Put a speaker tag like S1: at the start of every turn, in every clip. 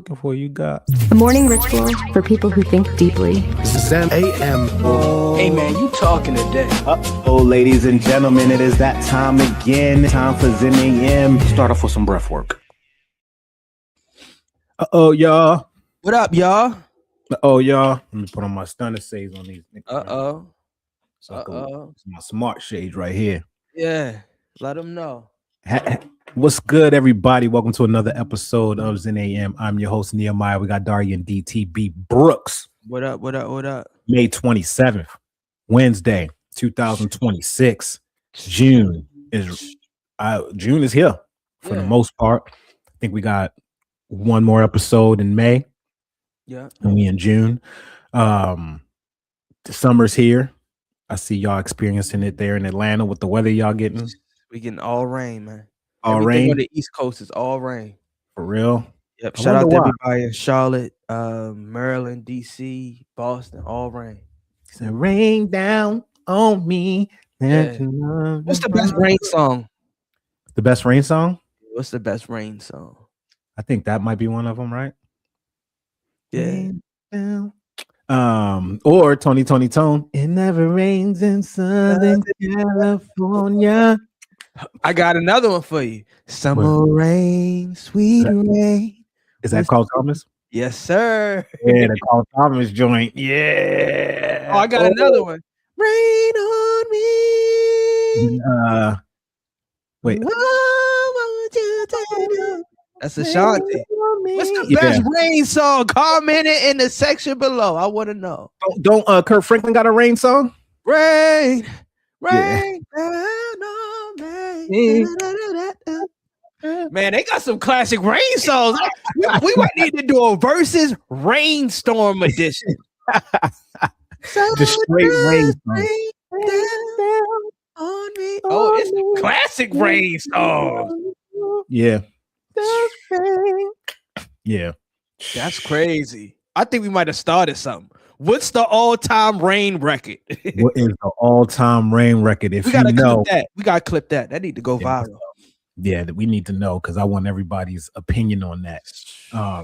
S1: looking for? You got
S2: A morning ritual for people who think deeply.
S3: Zen AM.
S4: Hey man, you talking today.
S3: Oh, ladies and gentlemen, it is that time again. Time for Zen AM. Start off with some breath work.
S1: y'all.
S4: What up, y'all?
S1: Y'all. Let me put on my stunner shades on these.
S4: Uh-oh.
S1: It's my smart shades right here.
S4: Yeah, let them know.
S1: What's good, everybody? Welcome to another episode of Zen AM. I'm your host, Nehemiah. We got Daria and DTB Brooks.
S4: What up?
S1: May 27th, Wednesday, 2026. June is here for the most part. I think we got one more episode in May.
S4: Yeah.
S1: And we in June. The summer's here. I see y'all experiencing it there in Atlanta with the weather y'all getting.
S4: We getting all rain, man.
S1: All
S4: Everything
S1: rain
S4: on the East Coast is all rain.
S1: for real.
S4: Yep.
S1: I
S4: Shout out
S1: wonder
S4: to
S1: why.
S4: everybody in Charlotte, Maryland, DC, Boston, all rain.
S1: It's a rain down on me.
S4: Yeah. What's the best rain song?
S1: The best rain song?
S4: What's the best rain song?
S1: I think that might be one of them, right?
S4: Yeah.
S1: Rain down. Or Tony Tone. It never rains in Southern California.
S4: I got another one for you. Summer rain, sweet rain.
S1: Is that called Thomas?
S4: Yes, sir.
S1: Yeah, the Carl Thomas joint. Yeah.
S4: Oh, I got another one. Rain on me.
S1: Wait.
S4: Oh, won't you take it? That's Ashanti. What's the best rain song? Comment it in the section below. I want to know.
S1: Don't Kurt Franklin got a rain song?
S4: Rain down on me. Man, they got some classic rain songs. We might need to do a versus rainstorm edition.
S1: Just straight rain song.
S4: On me. Oh, it's a classic rain song.
S1: Yeah. Yeah.
S4: That's crazy. I think we might have started something. What's the all-time rain record?
S1: What is the all-time rain record? If
S4: we gotta
S1: you know,
S4: clip that. We gotta clip that. That need to go viral.
S1: Yeah, that we need to know because I want everybody's opinion on that. I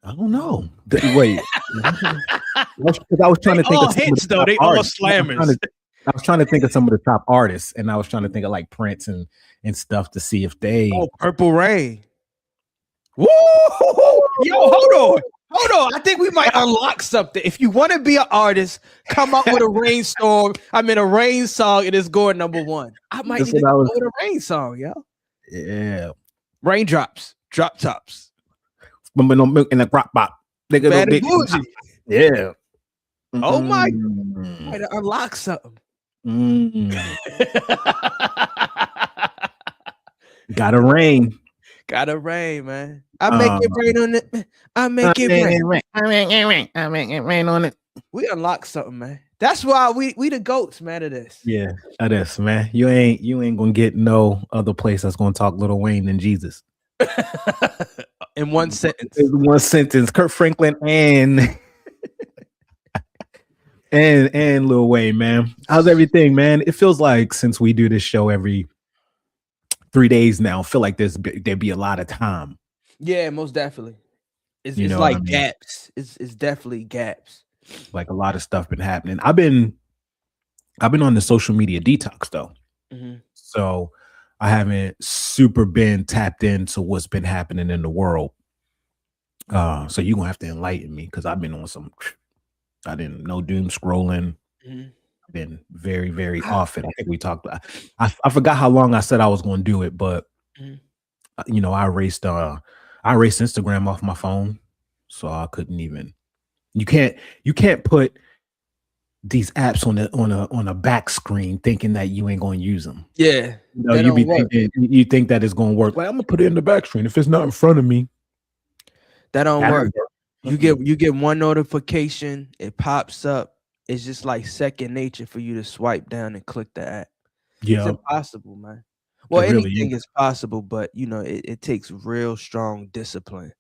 S1: don't know. Wait, because I was trying to think
S4: all
S1: of some
S4: hits
S1: of the
S4: though.
S1: top
S4: They all
S1: artists.
S4: slammers.
S1: I was trying to think of some of the top artists, and I was trying to think of like Prince and stuff to see if they.
S4: Oh, Purple Rain. Woo! Yo, hold on. I think we might unlock something. If you want to be an artist, come up with a rain song. I mean, a rain song. It is going number one. I might need to go with a rain song, yo.
S1: Yeah.
S4: Raindrops, drop tops.
S1: But no milk in the crop bop.
S4: Bad and bougie.
S1: Yeah.
S4: Oh my! Might unlock something.
S1: Gotta rain.
S4: Gotta rain, man. I make it rain on it. I make it rain.
S1: I make it rain on it.
S4: We unlock something, man. That's why we the goats, man. Of this.
S1: Yeah, of this, man. You ain't gonna get no other place that's gonna talk Lil Wayne than Jesus.
S4: In one sentence.
S1: In one sentence. Kurt Franklin and Lil Wayne, man. How's everything, man? It feels like since we do this show every 3 days now, I feel like there'd be a lot of time.
S4: Yeah, most definitely. It's
S1: You know
S4: like
S1: what I mean?
S4: gaps. It's definitely gaps.
S1: Like a lot of stuff been happening. I've been on the social media detox though.
S4: Mm-hmm. So
S1: I haven't super been tapped into what's been happening in the world. So you're gonna have to enlighten me because I've been on some I didn't know doom scrolling.
S4: Mm-hmm.
S1: Been very, very often. I think we talked about I forgot how long I said I was gonna do it, but you know, I erased Instagram off my phone, so I couldn't even you can't put these apps on a back screen thinking that you ain't gonna use them.
S4: Yeah.
S1: You know, you think that it's gonna work. Like, I'm gonna put it in the back screen. If it's not in front of me,
S4: that don't work. You get one notification, it pops up. It's just like second nature for you to swipe down and click the app.
S1: Yeah.
S4: It's impossible, man. Well,
S1: It really
S4: anything is possible, but you know, it takes real strong discipline.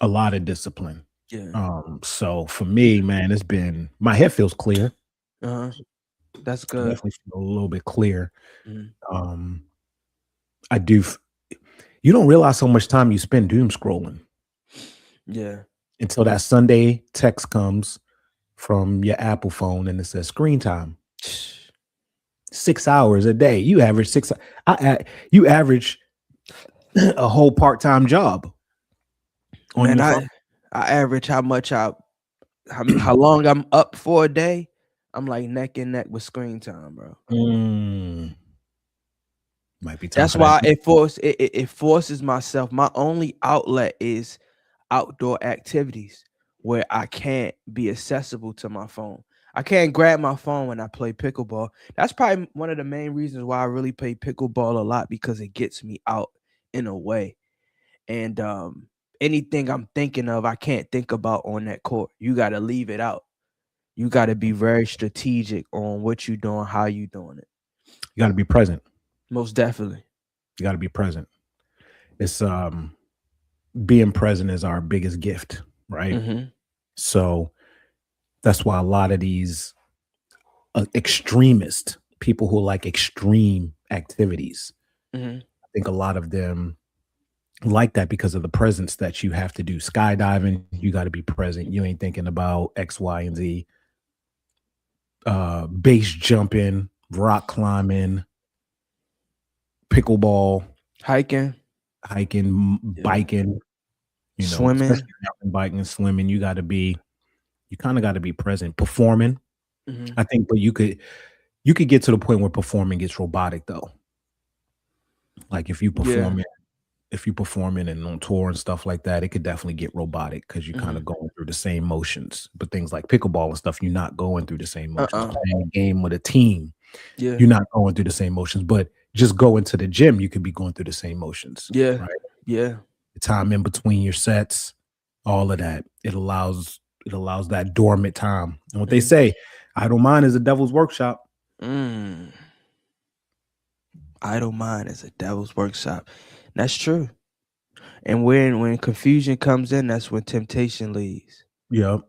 S1: A lot of discipline.
S4: Yeah.
S1: So for me, man, it's been my head feels clear.
S4: That's good.
S1: Definitely feel a little bit clear.
S4: Mm-hmm.
S1: I do. You don't realize how much time you spend doom scrolling
S4: Yeah.
S1: until that Sunday text comes from your Apple phone and it says screen time. 6 hours a day. You average you average a whole part-time job on
S4: Man,
S1: your phone.
S4: I average how long I'm up for a day. I'm like neck and neck with screen time, bro.
S1: Might be time
S4: That's
S1: for that.
S4: why it forces myself. My only outlet is outdoor activities where I can't be accessible to my phone. I can't grab my phone when I play pickleball. That's probably one of the main reasons why I really play pickleball a lot, because it gets me out in a way. And anything I'm thinking of, I can't think about on that court. You got to leave it out. You got to be very strategic on what you're doing, how you doing it.
S1: You got to be present.
S4: Most definitely.
S1: You got to be present. It's being present is our biggest gift, right?
S4: Mm-hmm.
S1: So that's why a lot of these extremist people who like extreme activities,
S4: Mm-hmm.
S1: I think a lot of them like that because of the presence that you have to do. Skydiving, you got to be present. You ain't thinking about X, Y, and Z. Base jumping, rock climbing, pickleball,
S4: Hiking,
S1: biking,
S4: swimming.
S1: especially mountain biking, swimming. You kind of got to be present. Performing,
S4: Mm-hmm.
S1: I think, but you could get to the point where performing gets robotic though. Like if you performing and on tour and stuff like that, it could definitely get robotic because you're kind of going through the same motions. But things like pickleball and stuff, you're not going through the same motions. Playing a game with a team, you're not going through the same motions. But just going to the gym, you could be going through the same motions.
S4: Yeah.
S1: Right.
S4: Yeah.
S1: The time in between your sets, all of that. It allows that dormant time. And what they say, idle mind is a devil's workshop.
S4: Idle mind is a devil's workshop. That's true. And when confusion comes in, that's when temptation leads.
S1: Yep.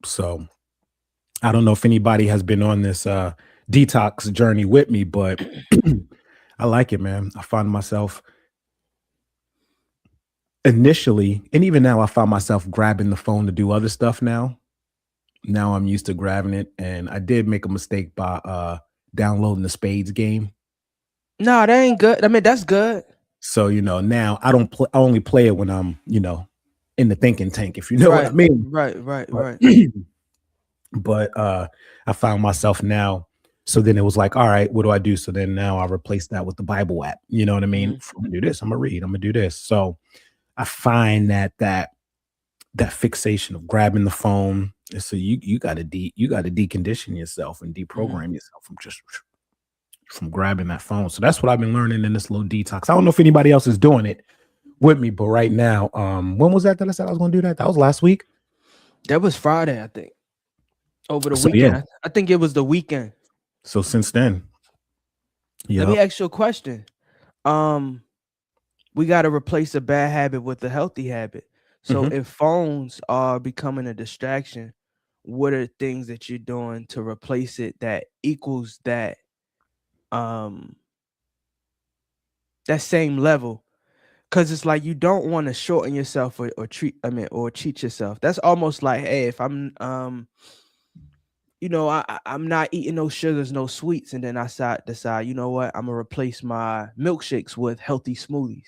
S1: So I don't know if anybody has been on this detox journey with me, but I like it, man. I find myself initially, and even now, I find myself grabbing the phone to do other stuff now. Now I'm used to grabbing it, and I did make a mistake by downloading the spades game.
S4: No, that ain't good. I mean, that's good.
S1: So, now I don't I only play it when I'm, in the thinking tank, if you know what I mean.
S4: Right.
S1: But I found myself now. So then it was like, all right, what do I do? So then now I replaced that with the Bible app. You know what I mean? I'm gonna do this. I'm gonna read. I'm gonna do this. So I find that fixation of grabbing the phone. So you got to decondition yourself and deprogram yourself from grabbing that phone. So that's what I've been learning in this little detox. I don't know if anybody else is doing it with me, but right now, when was that I said I was going to do that? That was last week.
S4: That was Friday, I think. Over the weekend. Yeah. I think it was the weekend.
S1: So since then,
S4: let me ask you a question. We got to replace a bad habit with a healthy habit. So if phones are becoming a distraction, what are things that you're doing to replace it that equals that same level? Because it's like you don't want to shorten yourself or cheat yourself. That's almost like, hey, if I'm I'm not eating no sugars, no sweets, and then I decide, you know what, I'm gonna replace my milkshakes with healthy smoothies.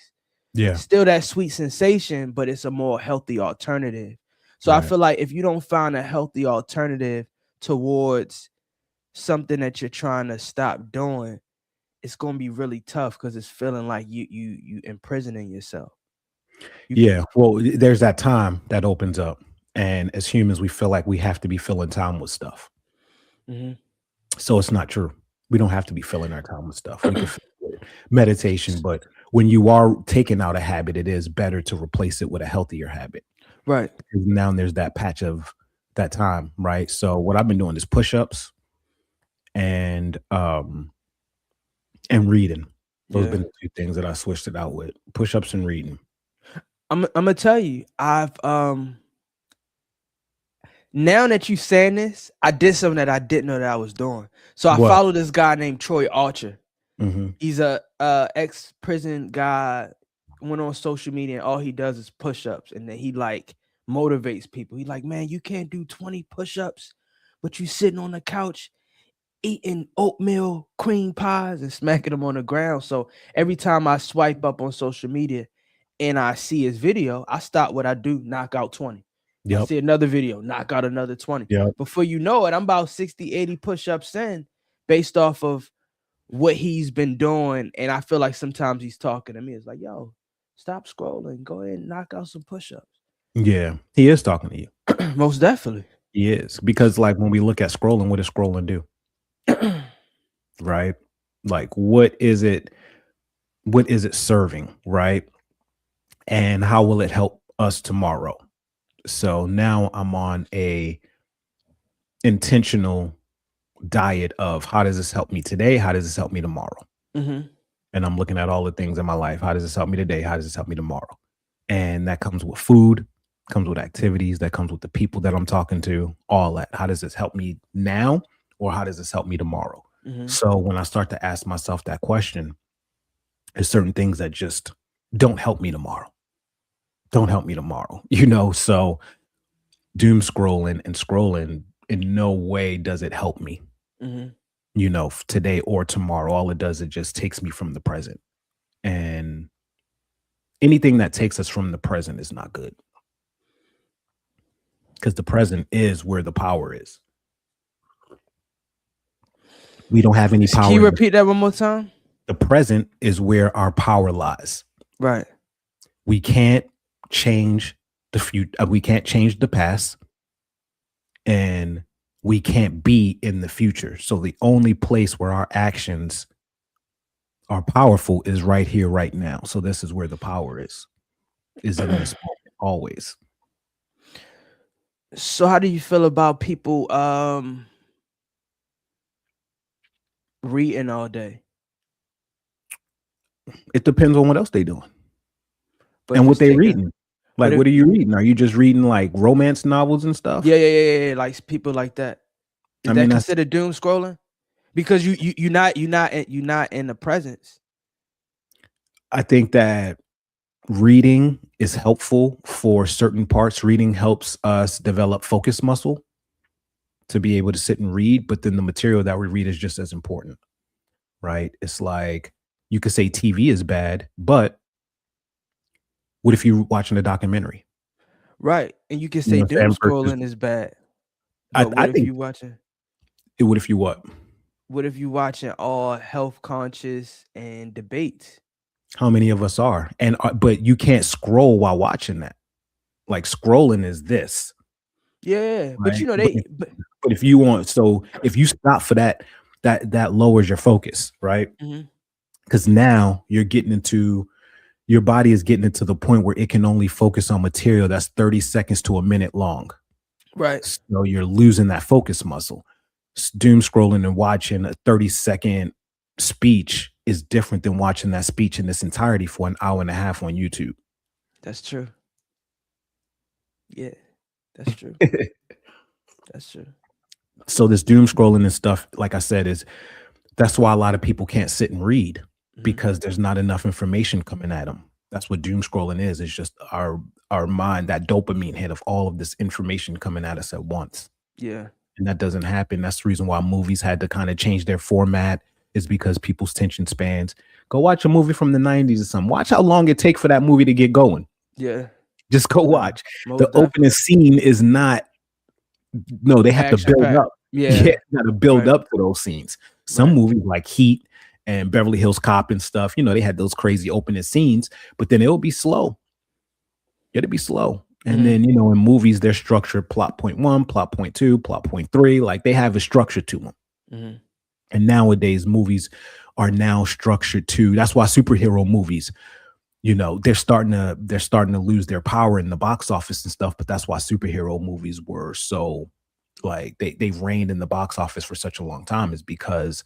S1: Yeah.
S4: Still that sweet sensation, but it's a more healthy alternative. So I feel like if you don't find a healthy alternative towards something that you're trying to stop doing, it's gonna be really tough because it's feeling like you imprisoning yourself.
S1: Well, there's that time that opens up, and as humans, we feel like we have to be filling time with stuff. So it's not true. We don't have to be filling our time with stuff. We can fill it with meditation, but when you are taking out a habit, it is better to replace it with a healthier habit.
S4: Right.
S1: Because now there's that patch of that time, right? So what I've been doing is push-ups and reading. Those have been the two things that I switched it out with. Push-ups and reading.
S4: I'm gonna tell you, I've now that you saying this, I did something that I didn't know that I was doing. So I followed this guy named Troy Archer. He's a ex-prison guy, went on social media and all he does is push-ups, and then he like motivates people. He like, man, you can't do 20 push-ups, but you sitting on the couch eating oatmeal cream pies and smacking them on the ground. So every time I swipe up on social media and I see his video, I stop what I do, knock out 20. I see another video, knock out another 20. Before you know it, I'm about 60, 80 push-ups in based off of what he's been doing. And I feel like sometimes he's talking to me. It's like, yo, stop scrolling. Go ahead and knock out some push-ups.
S1: Yeah, he is talking to you.
S4: Most definitely.
S1: He is. Because like when we look at scrolling, what does scrolling do? Right? Like what is it serving, right? And how will it help us tomorrow? So now I'm on a intentional diet of how does this help me today? How does this help me tomorrow? And I'm looking at all the things in my life. How does this help me today? How does this help me tomorrow? And that comes with food, comes with activities, that comes with the people that I'm talking to, all that. How does this help me now? Or how does this help me tomorrow? So when I start to ask myself that question, there's certain things that just don't help me tomorrow. Don't help me tomorrow, you know? So doom scrolling and scrolling, in no way does it help me, you know, today or tomorrow. All it does, it just takes me from the present. And anything that takes us from the present is not good. Because the present is where the power is. We don't have any power.
S4: Can you repeat that one more time?
S1: The present is where our power lies.
S4: Right.
S1: We can't change the future. We can't change the past. And we can't be in the future. So the only place where our actions are powerful is right here, right now. So this is where the power is in this moment, always.
S4: So how do you feel about people reading all day?
S1: It depends on what else they're doing and what they're reading. Like, what are you reading? Are you just reading like romance novels and stuff?
S4: Yeah. Like people like that. Is that considered doom scrolling? Because you're not in the presence.
S1: I think that reading is helpful for certain parts. Reading helps us develop focus muscle to be able to sit and read, but then the material that we read is just as important, right? It's like you could say TV is bad, but what if you're watching a documentary?
S4: Right. And you can say doom scrolling is bad. But what if you watching?
S1: What if you what?
S4: What if you watching all health conscious and debates?
S1: How many of us are? And but you can't scroll while watching that. Like scrolling is this.
S4: Yeah,
S1: right?
S4: but you know
S1: but if you want, so if you stop for that lowers your focus, right? Because now you're getting into your body is getting into the point where it can only focus on material that's 30 seconds to a minute long.
S4: Right.
S1: So you're losing that focus muscle. Doom scrolling and watching a 30-second speech is different than watching that speech in its entirety for an hour and a half on YouTube.
S4: That's true. Yeah, that's true. That's true.
S1: So this doom scrolling and stuff, like I said, that's why a lot of people can't sit and read, because there's not enough information coming at them. That's what doom scrolling is. It's just our mind, that dopamine hit of all of this information coming at us at once.
S4: Yeah.
S1: And that doesn't happen. That's the reason why movies had to kind of change their format, is because people's attention spans. Go watch a movie from the 90s or something. Watch how long it takes for that movie to get going.
S4: Yeah.
S1: Just go watch. The opening scene is not, no, they have to build up.
S4: Yeah.
S1: Got to build up to those scenes. Some movies like Heat and Beverly Hills Cop and stuff, you know, they had those crazy opening scenes, but then it'll be slow. It'll be slow. And then, you know, in movies, they're structured plot point 1, plot point 2, plot point 3. Like they have a structure to them. And nowadays, movies are now structured to. That's why superhero movies, you know, they're starting to lose their power in the box office and stuff. But that's why superhero movies were so, like, they've reigned in the box office for such a long time, is because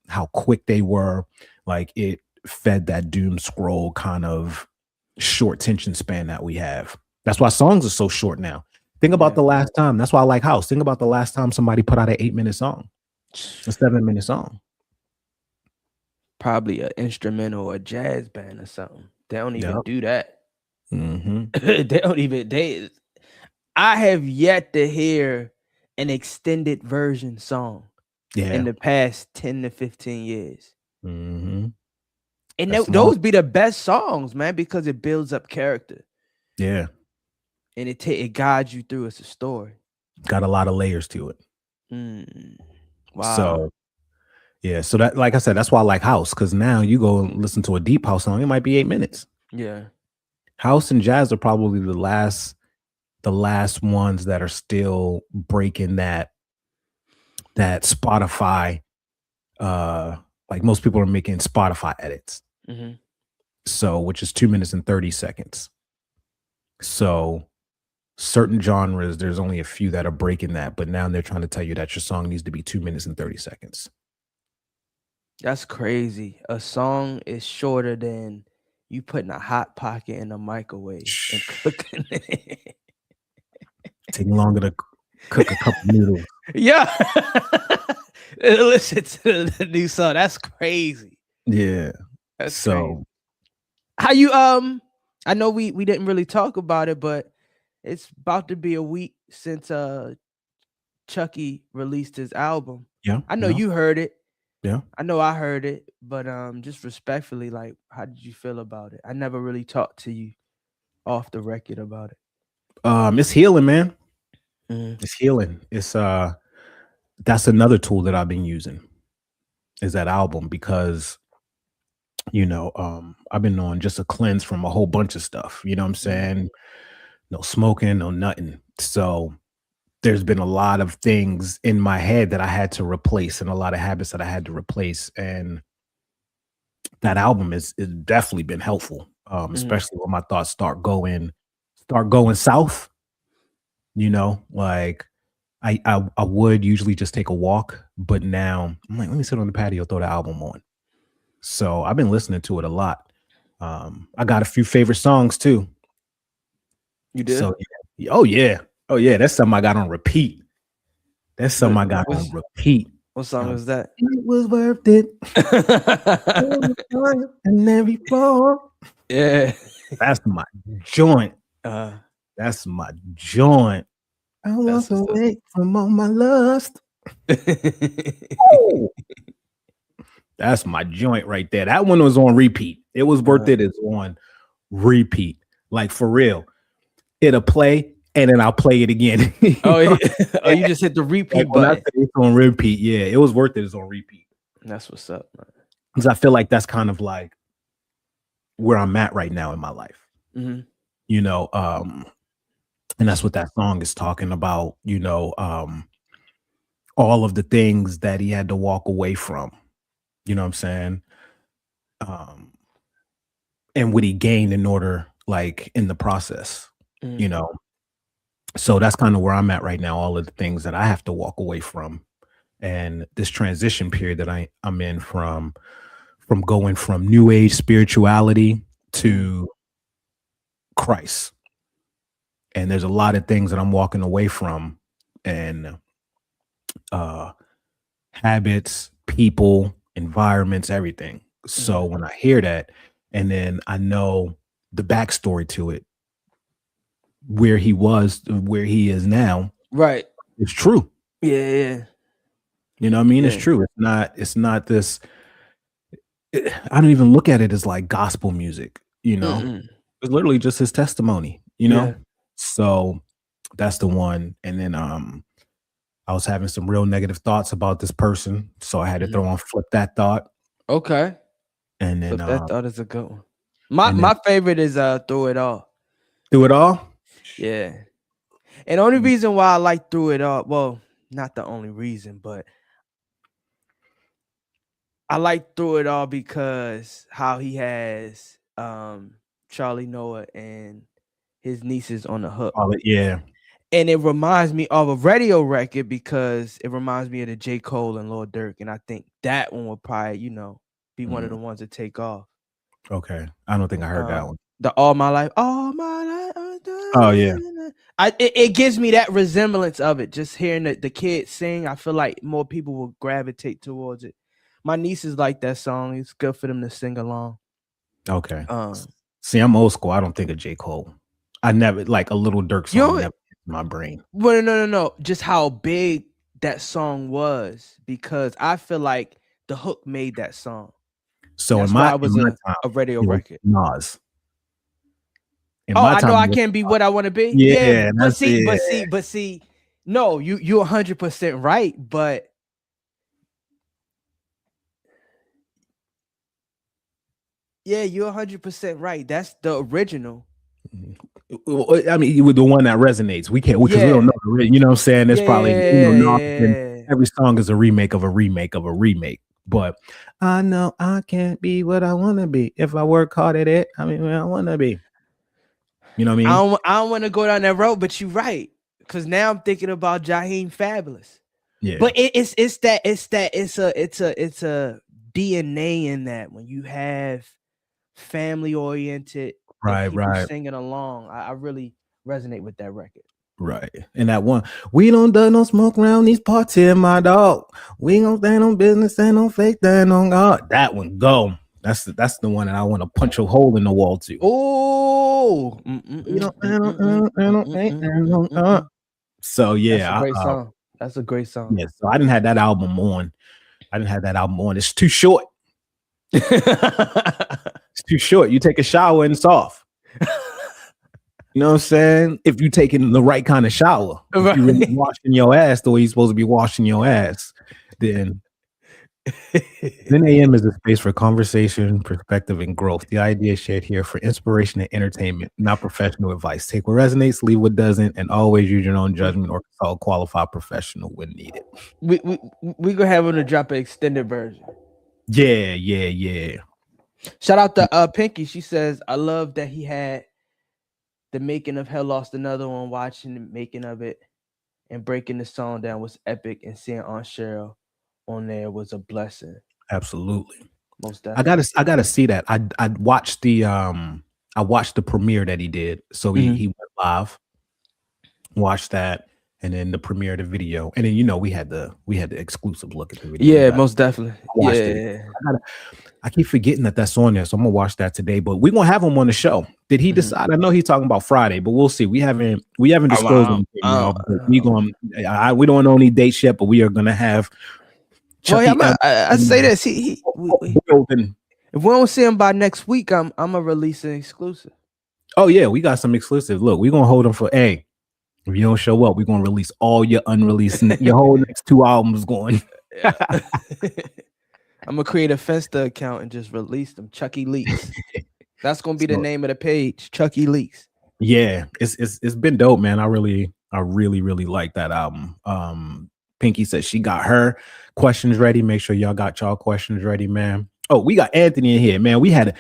S1: how quick they were. Like it fed that doom scroll kind of short attention span that we have. That's why songs are so short now. Think about the last time. That's why I like house. Think about the last time somebody put out an 8-minute song, a 7-minute song.
S4: probably an instrumental or jazz band or something. They don't even
S1: Yep.
S4: do that.
S1: Mm-hmm.
S4: They don't even. I have yet to hear an extended version song
S1: Yeah.
S4: in the past 10 to 15 years.
S1: Mm-hmm.
S4: And
S1: That's
S4: those be the best songs, man, because it builds up character.
S1: Yeah.
S4: And it guides you through as a story.
S1: Got a lot of layers to it.
S4: Wow.
S1: So, yeah. So that, like I said, that's why I like house, because now you go and listen to a deep house song, it might be 8 minutes.
S4: Yeah.
S1: House and jazz are probably the last ones that are still breaking that Spotify. Like most people are making Spotify edits.
S4: Mm-hmm.
S1: So, which is 2 minutes and 30 seconds. So certain genres, there's only a few that are breaking that, but now they're trying to tell you that your song needs to be 2 minutes and 30 seconds.
S4: That's crazy. A song is shorter than you putting a hot pocket in a microwave and cooking it.
S1: Taking longer to cook a couple noodles.
S4: Yeah. Listen to the new song. That's crazy.
S1: Yeah.
S4: That's
S1: so
S4: crazy. How you I know we didn't really talk about it, but it's about to be a week since Chucky released his album.
S1: Yeah.
S4: I know you heard it.
S1: Yeah.
S4: I know I heard it, but just respectfully, like, how did you feel about it? I never really talked to you off the record about it.
S1: It's healing, man.
S4: Mm-hmm.
S1: It's healing. It's that's another tool that I've been using, is that album, because I've been on just a cleanse from a whole bunch of stuff. You know what I'm saying? No smoking, no nothing. So there's been a lot of things in my head that I had to replace, and a lot of habits that I had to replace. And that album is definitely been helpful. Especially when my thoughts start going south. Like I would usually just take a walk, but now I'm like, let me sit on the patio, throw the album on. So I've been listening to it a lot. I got a few favorite songs too.
S4: You did?
S1: So oh yeah, that's something I got on repeat. What song
S4: was that?
S1: It was worth it. And every fall.
S4: Yeah,
S1: that's my joint. That's my joint. I walk away from all my lust. Oh. That's my joint right there. That one was on repeat. It was worth it. It's on repeat. Like, for real. It'll play and then I'll play it again.
S4: Oh, you just hit the repeat button.
S1: It's on repeat. Yeah, it was worth it. It's on repeat.
S4: That's what's up, man.
S1: Because I feel like that's kind of like where I'm at right now in my life.
S4: Mm-hmm.
S1: And that's what that song is talking about. All of the things that he had to walk away from. You know what I'm saying? And what he gained in order, like, in the process, So that's kind of where I'm at right now. All of the things that I have to walk away from, and this transition period that I'm in from going from new age spirituality to Christ. And there's a lot of things that I'm walking away from, and habits, people, environments, everything. So when I hear that, and then I know the backstory to it, where he was, where he is now,
S4: right?
S1: It's true.
S4: Yeah.
S1: You know what I mean? Yeah. It's true. It's not this. I don't even look at it as like gospel music. It's literally just his testimony. So that's the one. And then I was having some real negative thoughts about this person, so I had to throw on Flip That Thought.
S4: Okay.
S1: And then
S4: Flip That Thought is a good one. My favorite is Through It All.
S1: Through It All?
S4: Yeah. And the only reason why I like Through It All, well, not the only reason, but I like Through It All because how he has Charlie Noah and his nieces on the hook.
S1: Yeah.
S4: And it reminds me of a radio record because it reminds me of the J. Cole and Lil Durk. And I think that one would probably, be one of the ones to take off.
S1: Okay. I don't think I heard that one.
S4: The All My Life. Oh,
S1: yeah.
S4: It gives me that resemblance of it. Just hearing the kids sing, I feel like more people will gravitate towards it. My nieces like that song. It's good for them to sing along.
S1: Okay. See, I'm old school. I don't think of J. Cole. I never like a Little Dirk song never hit my brain.
S4: Well, no. Just how big that song was, because I feel like the hook made that song.
S1: So
S4: that's
S1: in my
S4: time, a radio record.
S1: Nas.
S4: I know I can't be what I want to be.
S1: Yeah,
S4: but see. No, you're 100% right, but yeah, you're 100% right. That's the original.
S1: I mean, with the one that resonates, we can't because we don't know. You know what I'm saying? There's probably every song is a remake of a remake of a remake. But I know I can't be what I want to be if I work hard at it. I mean, I want to be. You know what I mean?
S4: I don't want to go down that road, but you're right. Because now I'm thinking about Jaheim Fabulous.
S1: Yeah.
S4: But it's a DNA in that when you have family oriented,
S1: right,
S4: singing along. I really resonate with that record.
S1: Right. And that one, we don't do no smoke around these parts here, my dog. We don't stand on business and on fake stand on God. That one, go. That's the one that I want to punch a hole in the wall to.
S4: Oh,
S1: so yeah,
S4: that's a great song. That's a great song.
S1: Yeah, so I didn't have that album on. It's too short. It's too short. You take a shower and it's off. You know what I'm saying? If you taking the right kind of shower, if you really washing your ass the way you're supposed to be washing your ass, then Zen AM is a space for conversation, perspective, and growth. The idea is shared here for inspiration and entertainment, not professional advice. Take what resonates, leave what doesn't, and always use your own judgment or consult a qualified professional when needed.
S4: We gonna have him to drop an extended version.
S1: Yeah.
S4: Shout out to Pinky. She says, I love that he had the making of Hell Lost Another One, watching the making of it and breaking the song down was epic, and seeing Aunt Cheryl on there was a blessing.
S1: Absolutely.
S4: Most definitely.
S1: I gotta see that. I watched the premiere that he did. So he went live, watched that, and then the premiere of the video. And then we had the exclusive look at the video.
S4: Yeah, most definitely.
S1: It. I keep forgetting that's on there, so I'm gonna watch that today. But we're gonna have him on the show. Did he decide? I know he's talking about Friday, but we'll see. We haven't disclosed anything. We don't know any dates yet, but we are gonna have.
S4: I say this. If we don't see him by next week, I'm gonna release an exclusive.
S1: Oh yeah, we got some exclusive. Look, we're gonna hold him for if you don't show up, we're gonna release all your unreleased your whole next 2 albums going.
S4: I'm gonna create a Festa account and just release them. Chucky Leaks. That's gonna be the name of the page. Chucky Leaks.
S1: Yeah, it's been dope, man. I really like that album. Pinky said she got her questions ready. Make sure y'all got y'all questions ready, man. Oh, we got Anthony in here, man. We had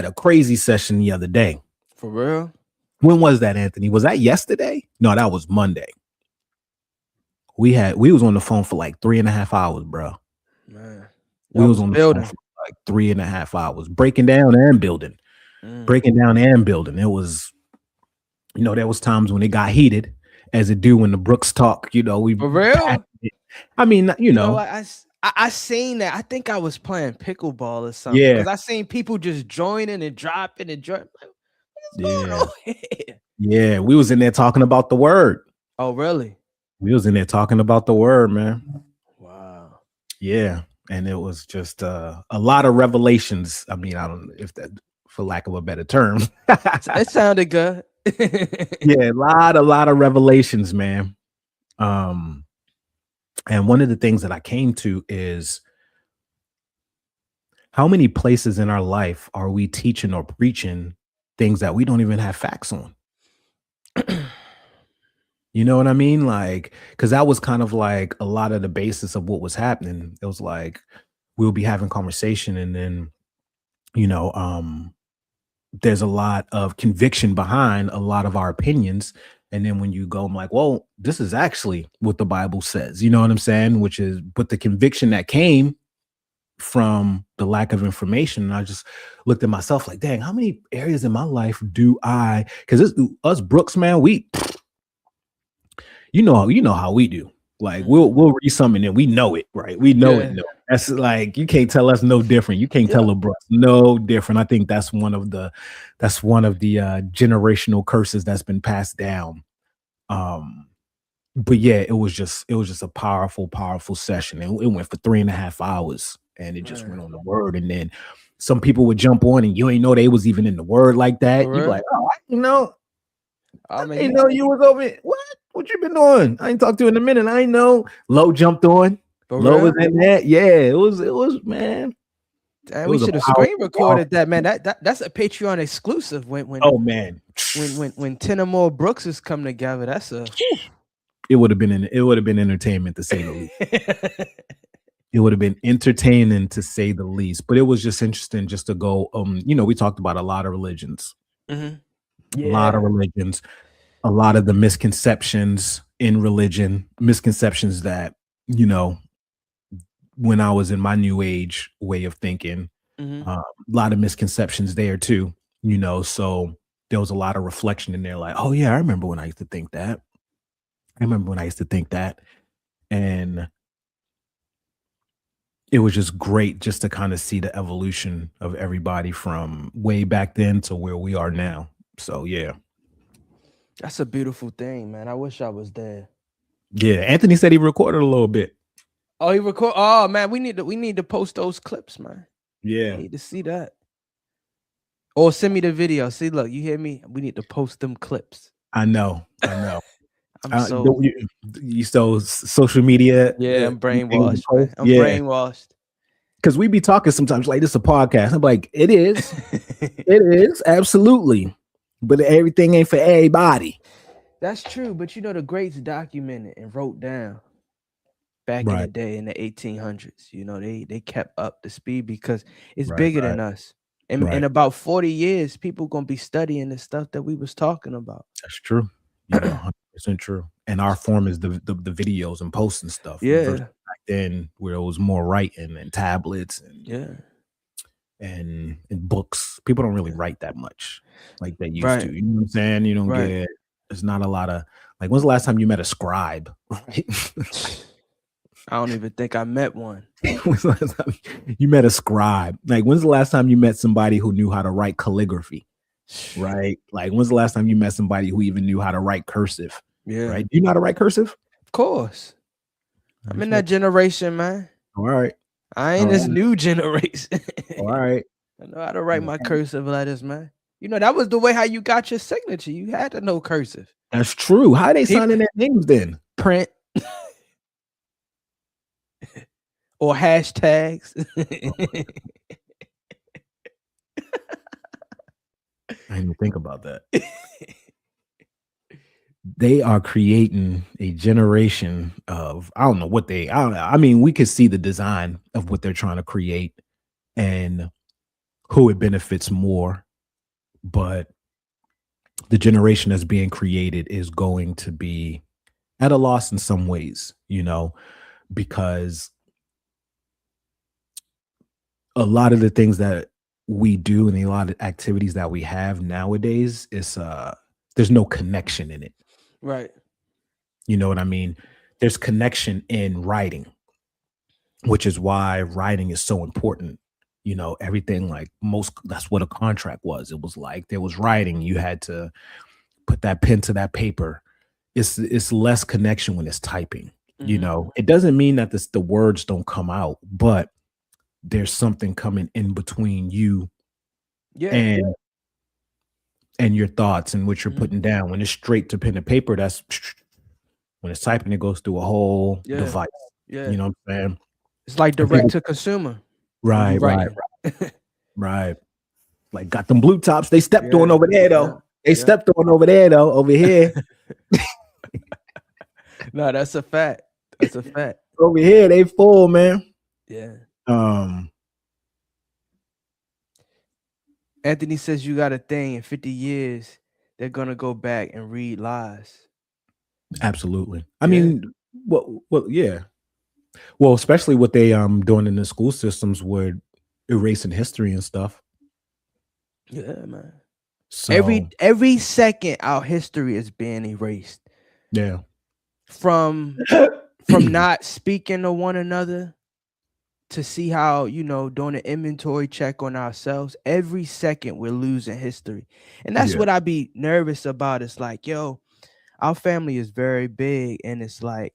S1: a crazy session the other day.
S4: For real?
S1: When was that, Anthony? Was that yesterday? No, that was Monday. We was on the phone for like 3.5 hours, bro.
S4: Man,
S1: we was on the phone for like 3.5 hours, breaking down and building. It was, there was times when it got heated, as it do when the Brooks talk. We
S4: for real.
S1: I mean,
S4: I seen that. I think I was playing pickleball or something.
S1: Yeah,
S4: because I seen people just joining and dropping and joining.
S1: Yeah, we was in there talking about the word.
S4: Oh, really?
S1: We was in there talking about the word, man.
S4: Wow.
S1: Yeah, and it was just a lot of revelations. I mean, I don't know if that, for lack of a better term,
S4: it sounded good.
S1: Yeah, a lot of revelations, man. And one of the things that I came to is how many places in our life are we teaching or preaching things that we don't even have facts on? You know what I mean? Like, because that was kind of like a lot of the basis of what was happening. It was like we'll be having conversation, and then there's a lot of conviction behind a lot of our opinions. And then when you go, I'm like, well, this is actually what the Bible says. You know what I'm saying? But the conviction that came from the lack of information. And I just looked at myself like, dang, how many areas in my life do because us Brooks, man, you know how we do. Like we'll read something and we know it, right? We know it. No, that's like you can't tell us no different. You can't tell LeBron no different. I think that's one of the generational curses that's been passed down. But yeah, it was just a powerful session. And it went for 3.5 hours, and it just went on the word. And then some people would jump on, and you ain't know they was even in the word like that. You like, oh, I didn't know you was over here. What you been doing? I ain't talked to you in a minute. I ain't know. Low jumped on. Low was in that. Yeah, it was man.
S4: Damn, we should have screen recorded that, man. That's a Patreon exclusive. When when Tenamore Brookses come together, that's a.
S1: It would have been entertainment to say the least. It would have been entertaining to say the least. But it was just interesting just to go. We talked about a lot of religions. A lot of religions. A lot of the misconceptions in religion, misconceptions that, when I was in my new age way of thinking, a lot of misconceptions there too, so there was a lot of reflection in there like, oh yeah, I remember when I used to think that. And it was just great just to kind of see the evolution of everybody from way back then to where we are now. So yeah.
S4: That's a beautiful thing, man. I wish I was there.
S1: Yeah, Anthony said he recorded a little bit.
S4: Oh, he record. Oh man, we need to post those clips, man.
S1: Yeah,
S4: I need to see that. Or send me the video. See, look, you hear me? We need to post them clips.
S1: I know. You so social media.
S4: Yeah, I'm brainwashed. I'm brainwashed.
S1: Because we be talking sometimes like this is a podcast. I'm like, it is, it is absolutely. But everything ain't for everybody.
S4: That's true. But the greats documented and wrote down back in the day in the 1800s. They kept up the speed because it's bigger than us. And in about 40 years, people gonna be studying the stuff that we was talking about.
S1: That's true. 100% true. And our form is the videos and posts and stuff.
S4: Yeah.
S1: Back then, where it was more writing and tablets and books. People don't really write that much like they used to. You know what I'm saying? You don't get it. There's not a lot of like. When's the last time you met a scribe? Right?
S4: I don't even think I met one.
S1: When's the last time you met a scribe? Like, when's the last time you met somebody who knew how to write calligraphy? Right? Like, when's the last time you met somebody who even knew how to write cursive?
S4: Yeah.
S1: Right? Do you know how to write cursive?
S4: Of course. I'm in that generation, man.
S1: All right.
S4: I ain't this new generation.
S1: All right.
S4: I know how to write my cursive letters, man. That was the way how you got your signature. You had to know cursive.
S1: That's true. How are they signing their names then?
S4: Print. Or hashtags.
S1: I didn't even think about that. They are creating a generation of, I don't know. I mean, we could see the design of what they're trying to create and who it benefits more. But the generation that's being created is going to be at a loss in some ways, because a lot of the things that we do and a lot of activities that we have nowadays is there's no connection in it.
S4: Right.
S1: You know what I mean? There's connection in writing, which is why writing is so important. Everything that's what a contract was. It was like there was writing. You had to put that pen to that paper. It's less connection when it's typing. It doesn't mean that the words don't come out, but there's something coming in between you and your thoughts and what you're putting down. When it's straight to pen and paper, that's when it's typing, it goes through a whole device.
S4: Yeah.
S1: You know what I'm saying?
S4: It's like direct to consumer.
S1: Right. Like got them blue tops. They stepped on over there though. They stepped on over there though. Over here.
S4: No, that's a fact. That's a fact.
S1: Over here, they full, man.
S4: Yeah. Anthony says you got a thing in 50 years, they're gonna go back and read lies.
S1: Absolutely. I mean, well, yeah. Well, especially what they doing in the school systems with erasing history and stuff.
S4: Yeah, man.
S1: So
S4: every second our history is being erased.
S1: Yeah.
S4: From from not speaking to one another to see how, you know, doing an inventory check on ourselves, every second we're losing history. And that's
S1: Yeah.
S4: what I be nervous about. It's like, yo, our family is very big, and it's like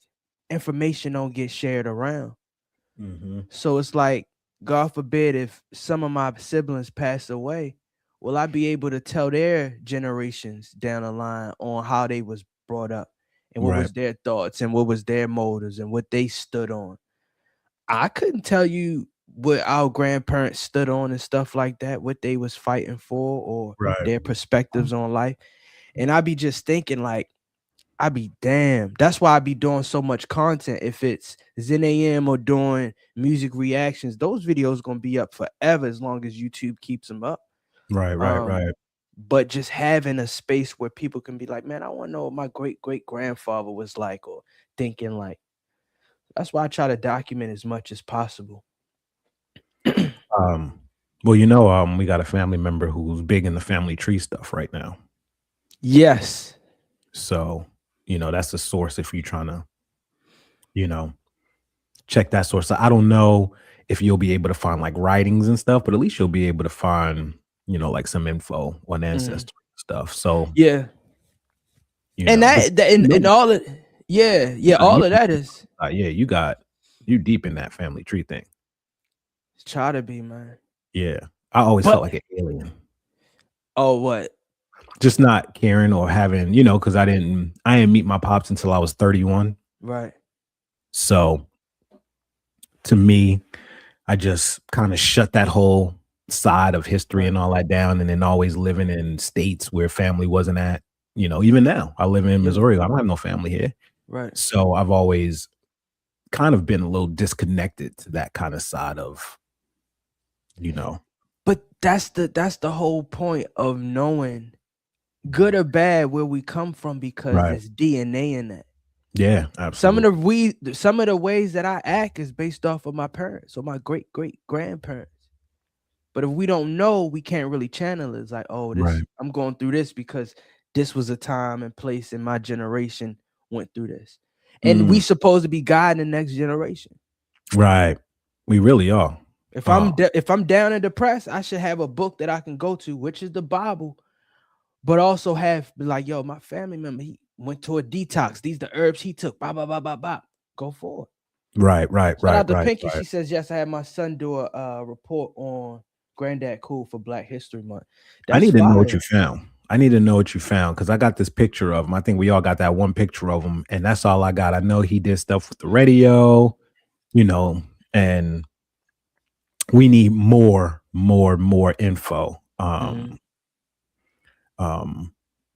S4: information don't get shared around. So it's like, God forbid, if some of my siblings pass away, will I be able to tell their generations down the line on how they was brought up and what
S1: Right.
S4: was their thoughts and what was their motives and what they stood on? I couldn't tell you what our grandparents stood on and stuff like that, what they was fighting for or
S1: Right.
S4: their perspectives on life. And I be just thinking like, I be damn. That's why I be doing so much content. If it's Zen AM or doing music reactions, those videos gonna be up forever as long as YouTube keeps them up.
S1: Right. Right.
S4: But just having a space where people can be like, man, I want to know what my great grandfather was like, or thinking like. That's why I try to document as much as possible.
S1: Well, you know, we got a family member who's big in the family tree stuff right now.
S4: Yes.
S1: So, you know, that's a source if you're trying to, you know, check that source. I don't know if you'll be able to find like writings and stuff, but at least you'll be able to find, you know, like some info on ancestry stuff. So
S4: yeah,
S1: you
S4: and
S1: know,
S4: and all of all of that is
S1: yeah, you deep in that family tree thing.
S4: try to be, man.
S1: Yeah, I always felt like an alien.
S4: Oh, what?
S1: Just not caring or having, you know, because I didn't meet my pops until I was 31.
S4: Right.
S1: So to me, I just kind of shut that whole side of history and all that down, and then always living in states where family wasn't at. You know, even now I live in Missouri. I don't have no family here.
S4: Right.
S1: So I've always kind of been a little disconnected to that kind of side of, you know.
S4: But that's the whole point of knowing, good or bad, where we come from, because there's DNA in that.
S1: Yeah, absolutely.
S4: Some of the ways that I act is based off of my parents or my great grandparents. But if we don't know, we can't really channel it. It's like, oh, this I'm going through this because this was a time and place in my generation went through this. And we supposed to be guiding the next generation.
S1: Right. We really are.
S4: If I'm down and depressed, I should have a book that I can go to, which is the Bible, but also have like, yo, my family member, he went to a detox. These the herbs he took. Blah, blah, blah, blah, blah. Go forward.
S1: Right.
S4: Shout out to Pinky. She says, yes, I had my son do a report on Granddad Cool for Black History Month.
S1: I need to know what you found. I need to know what you found, because I got this picture of him. I think we all got that one picture of him, and that's all I got. I know he did stuff with the radio, you know, and we need more info.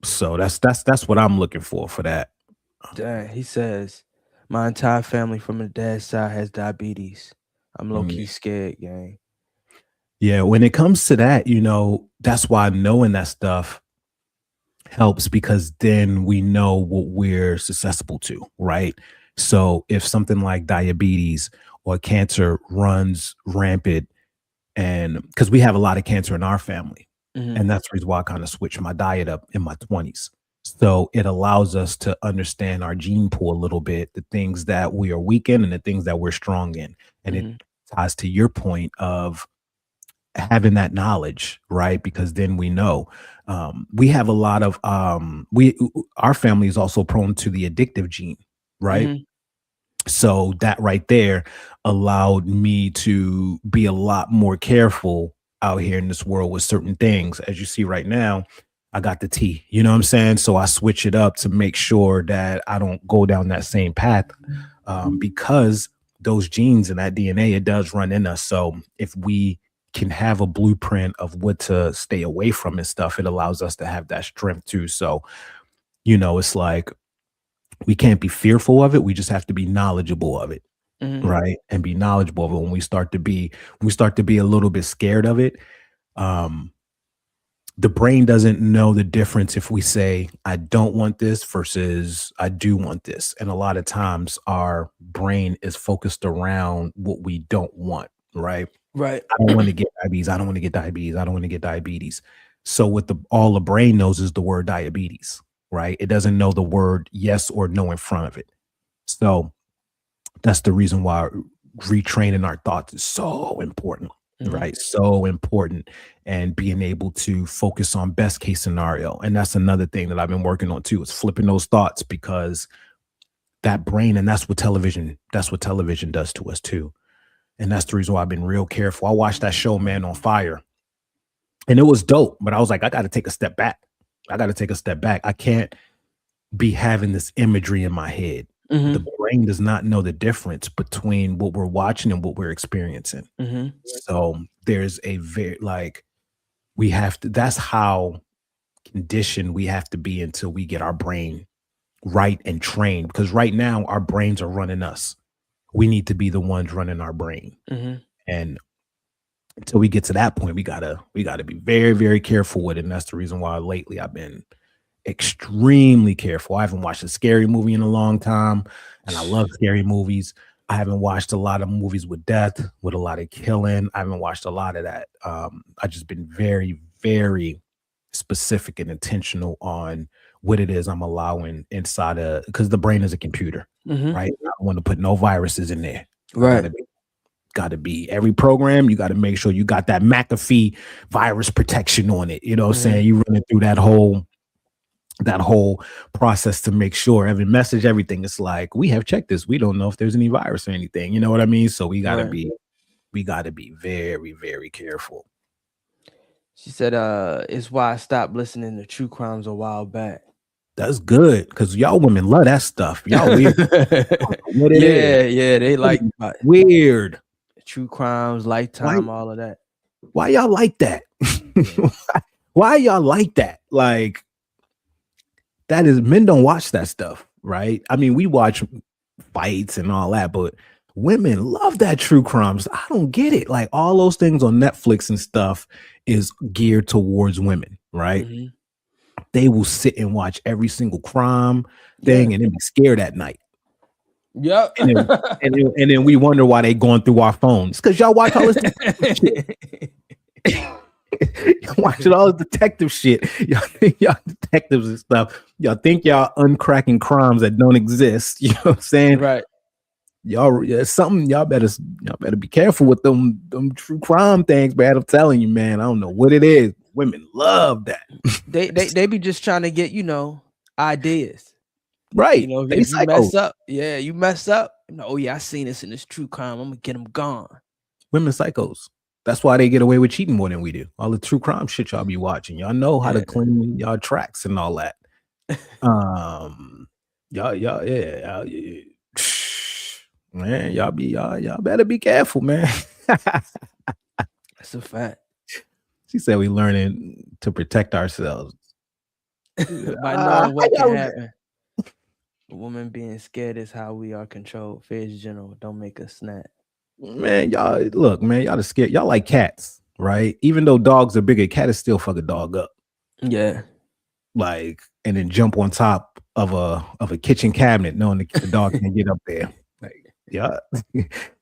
S1: So that's what I'm looking for that.
S4: Dang, he says, my entire family from the dad's side has diabetes. I'm low-key scared, gang.
S1: Yeah, when it comes to that, you know, that's why knowing that stuff helps, because then we know what we're susceptible to, right? So if something like diabetes or cancer runs rampant, and because we have a lot of cancer in our family, and that's the reason why I kind of switched my diet up in my 20s. So it allows us to understand our gene pool a little bit, the things that we are weak in and the things that we're strong in. And it ties to your point of having that knowledge, right? Because then we know. We have a lot of our family is also prone to the addictive gene, right? So that right there allowed me to be a lot more careful out here in this world with certain things. As you see right now, I got the tea, you know what I'm saying? So I switch it up to make sure that I don't go down that same path, because those genes and that DNA, it does run in us. So if we can have a blueprint of what to stay away from and stuff, it allows us to have that strength too. So, you know, it's like, we can't be fearful of it. We just have to be knowledgeable of it. Right. And be knowledgeable of it. When we start to be a little bit scared of it, the brain doesn't know the difference if we say, I don't want this versus I do want this. And a lot of times our brain is focused around what we don't want. Right.
S4: Right.
S1: I don't want to get diabetes. I don't want to get diabetes. I don't want to get diabetes. So what all the brain knows is the word diabetes. Right. It doesn't know the word yes or no in front of it. So That's the reason why retraining our thoughts is so important, right? So important. And being able to focus on best case scenario. And that's another thing that I've been working on too, is flipping those thoughts, because that brain, and that's what television does to us too. And that's the reason why I've been real careful. I watched that show, Man on Fire, and it was dope, but I was like, I got to take a step back. I can't be having this imagery in my head. The brain does not know the difference between what we're watching and what we're experiencing. So there's a we have to, that's how conditioned we have to be until we get our brain right and trained, because right now our brains are running us. We need to be the ones running our brain. And until we get to that point, we gotta be very, very careful with it. And that's the reason why lately I've been extremely careful. I haven't watched a scary movie in a long time, and I love scary movies. I haven't watched a lot of movies with death, with a lot of killing. I haven't watched a lot of that. I've just been very, very specific and intentional on what it is I'm allowing inside of, because the brain is a computer, right? I don't want to put no viruses in there.
S4: Right.
S1: Gotta be every program, you got to make sure you got that McAfee virus protection on it. You know what I'm saying? You running through that whole process to make sure every message, everything is like, we have checked this. We don't know if there's any virus or anything. You know what I mean? So we gotta be very, very careful.
S4: She said, it's why I stopped listening to true crimes a while back.
S1: That's good, because y'all women love that stuff. Y'all weird.
S4: Yeah, they like
S1: weird.
S4: True crimes, Lifetime, all of that.
S1: Why y'all like that? Why y'all like that? Like, that is, men don't watch that stuff, right? I mean, we watch fights and all that, but women love that true crimes. I don't get it. Like, all those things on Netflix and stuff is geared towards women, right? They will sit and watch every single crime thing and then be scared at night.
S4: Yep.
S1: and then we wonder why they going through our phones, because y'all watch all this shit. Y'all watching all this detective shit. Y'all think y'all detectives and stuff. Y'all think y'all uncracking crimes that don't exist. You know what I'm saying?
S4: Right.
S1: Y'all, something y'all better be careful with them true crime things, man. I'm telling you, man. I don't know what it is. Women love that.
S4: They be just trying to get, ideas.
S1: Right.
S4: You know, if you mess up. Oh yeah, I seen this in this true crime. I'm gonna get them gone.
S1: Women psychos. That's why they get away with cheating more than we do. All the true crime shit y'all be watching. Y'all know how to clean y'all tracks and all that. Man, y'all better be careful, man.
S4: That's a fact.
S1: She said we learning to protect ourselves
S4: by knowing what can happen. A woman being scared is how we are controlled. Fears general don't make us snap.
S1: Man, y'all look, man, y'all are scared. Y'all like cats, right? Even though dogs are bigger, cat is still fuck a dog up.
S4: Yeah.
S1: Like, and then jump on top of a kitchen cabinet knowing the dog can't get up there. Like,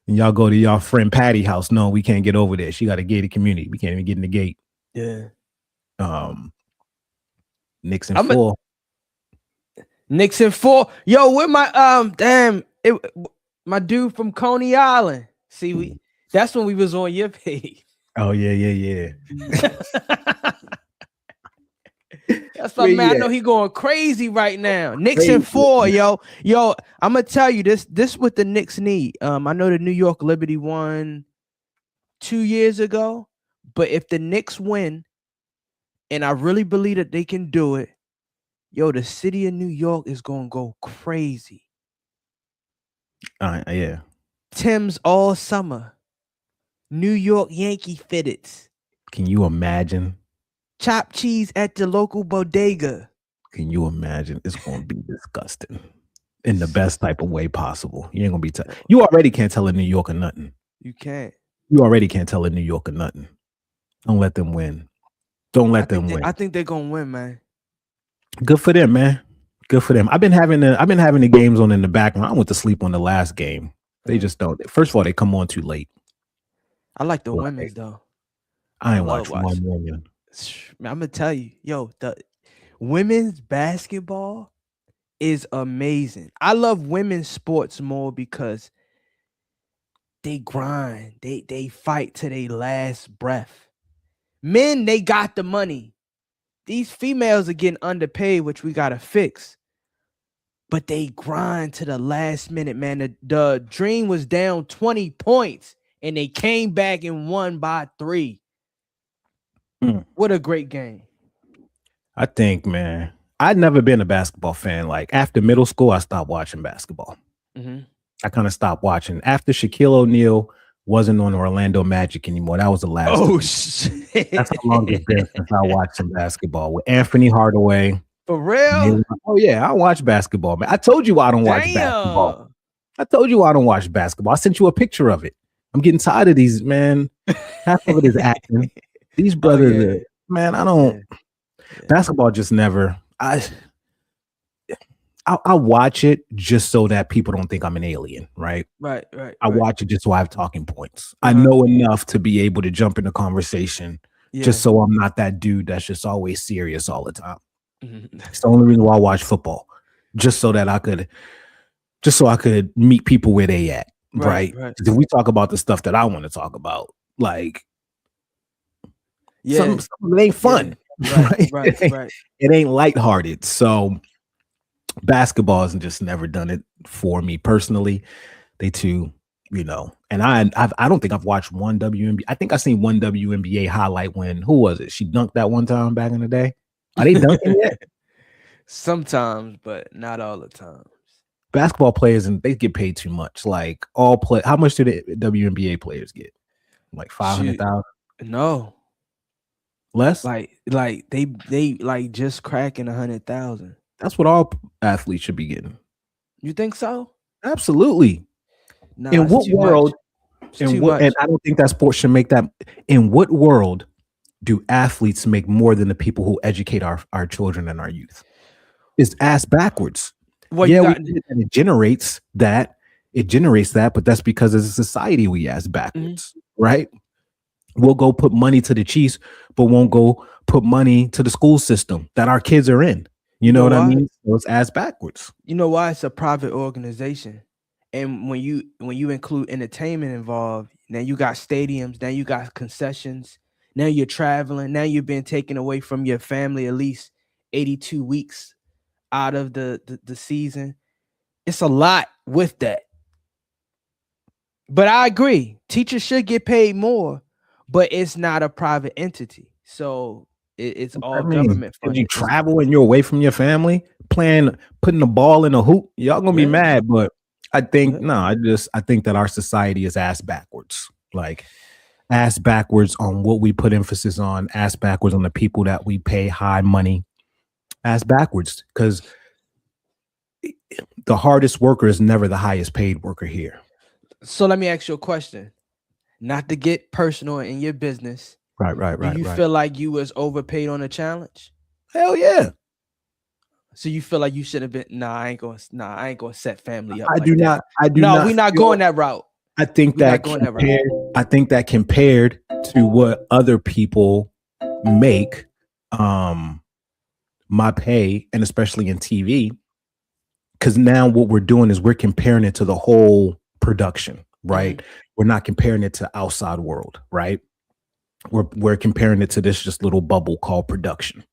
S1: y'all go to y'all friend Patty house. No, we can't get over there. She got a gated community. We can't even get in the gate.
S4: Yeah.
S1: Nixon 4.
S4: Nixon 4. Yo, where my my dude from Coney Island. See, that's when we was on your page.
S1: Oh yeah.
S4: That's my man. I know he going crazy right now. Nixon 4, yo. I'm gonna tell you this what the Knicks need. I know the New York Liberty won 2 years ago, but if the Knicks win, and I really believe that they can do it, yo, the city of New York is gonna go crazy.
S1: Yeah.
S4: Tim's all summer. New York Yankee fitteds.
S1: Can you imagine?
S4: Chopped cheese at the local bodega.
S1: Can you imagine? It's going to be disgusting in the best type of way possible. You ain't going to be you already can't tell a New Yorker nothing.
S4: You can't.
S1: You already can't tell a New Yorker nothing. Don't let them win. Don't let them win.
S4: I think they're going to win, man.
S1: Good for them, man. Good for them. I've been having the games on in the background. I went to sleep on the last game. They just don't. First of all, they come on too late.
S4: I like the women's though.
S1: I ain't watching one woman.
S4: I'm gonna tell you, yo, the women's basketball is amazing. I love women's sports more because they grind. They fight to their last breath. Men, they got the money. These females are getting underpaid, which we gotta fix. But they grind to the last minute, man. The Dream was down 20 points, and they came back and won by 3. What a great game.
S1: I think, man, I'd never been a basketball fan. Like after middle school, I stopped watching basketball. I kind of stopped watching after Shaquille O'Neal wasn't on Orlando Magic anymore. That was the last.
S4: Oh shit!
S1: That's how long it's been since I watched some basketball with Anthony Hardaway.
S4: For real?
S1: Oh yeah, I watch basketball, man. I told you I don't watch basketball. I told you I don't watch basketball. I sent you a picture of it. I'm getting tired of these, man. Half of it is acting. These brothers, man. I don't. Basketball just never. I watch it just so that people don't think I'm an alien, right?
S4: Right.
S1: I watch it just so I have talking points. I know enough to be able to jump into conversation, just so I'm not that dude that's just always serious all the time. It's the only reason why I watch football, just so I could meet people where they at, right? If we talk about the stuff that I want to talk about, like, some of it ain't fun, right? It ain't lighthearted, so. Basketball has just never done it for me personally. They too, and I don't think I've watched one WNBA. I think I seen one WNBA highlight when who was it? She dunked that one time back in the day. Are they dunking yet?
S4: Sometimes, but not all the time.
S1: Basketball players and they get paid too much. Like how much do the WNBA players get? Like 500,000?
S4: No,
S1: less.
S4: Like they like just cracking 100,000.
S1: That's what all athletes should be getting.
S4: You think so?
S1: Absolutely.
S4: Nah,
S1: in what world? And I don't think that sports should make that. In what world do athletes make more than the people who educate our children and our youth? It's ass backwards.
S4: Well,
S1: it generates that. It generates that, but that's because as a society we ass backwards, right? We'll go put money to the Chiefs, but won't go put money to the school system that our kids are in. You know what I mean? So it's ass backwards.
S4: You know why? It's a private organization. And when you include entertainment involved, now you got stadiums, now you got concessions, now you're traveling, now you're being taken away from your family at least 82 weeks out of the season. It's a lot with that. But I agree. Teachers should get paid more, but it's not a private entity. So it's all government funded.
S1: If you travel and you're away from your family, putting the ball in a hoop, y'all gonna be mad. But I think I think that our society is ass backwards. Like ass backwards on what we put emphasis on, ass backwards on the people that we pay high money, ass backwards. Because the hardest worker is never the highest paid worker here.
S4: So let me ask you a question. Not to get personal in your business.
S1: Right.
S4: Do you feel like you was overpaid on a challenge?
S1: Hell yeah.
S4: So you feel like you should have been? I ain't gonna set family up.
S1: I do not.
S4: We're not going that route.
S1: I think that compared to what other people make, my pay, and especially in TV, because now what we're doing is we're comparing it to the whole production, right? We're not comparing it to outside world, right? We're comparing it to this just little bubble called production.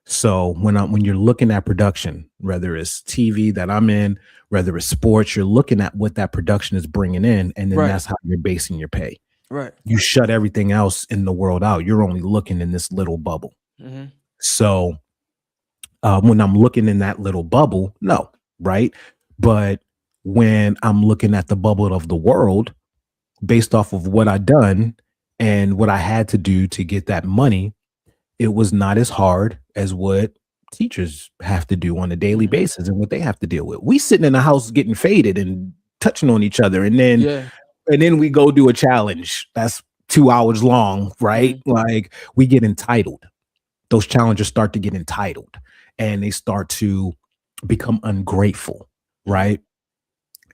S1: So when you're looking at production, whether it's TV that I'm in, whether it's sports, you're looking at what that production is bringing in, and then that's how you're basing your pay.
S4: Right.
S1: You shut everything else in the world out. You're only looking in this little bubble. So when I'm looking in that little bubble, no, right? But when I'm looking at the bubble of the world, based off of what I done and what I had to do to get that money, it was not as hard as what teachers have to do on a daily basis and what they have to deal with. We sitting in the house getting faded and touching on each other, and then we go do a challenge that's 2 hours long, right? Like we get entitled. Those challengers start to get entitled, and they start to become ungrateful, right?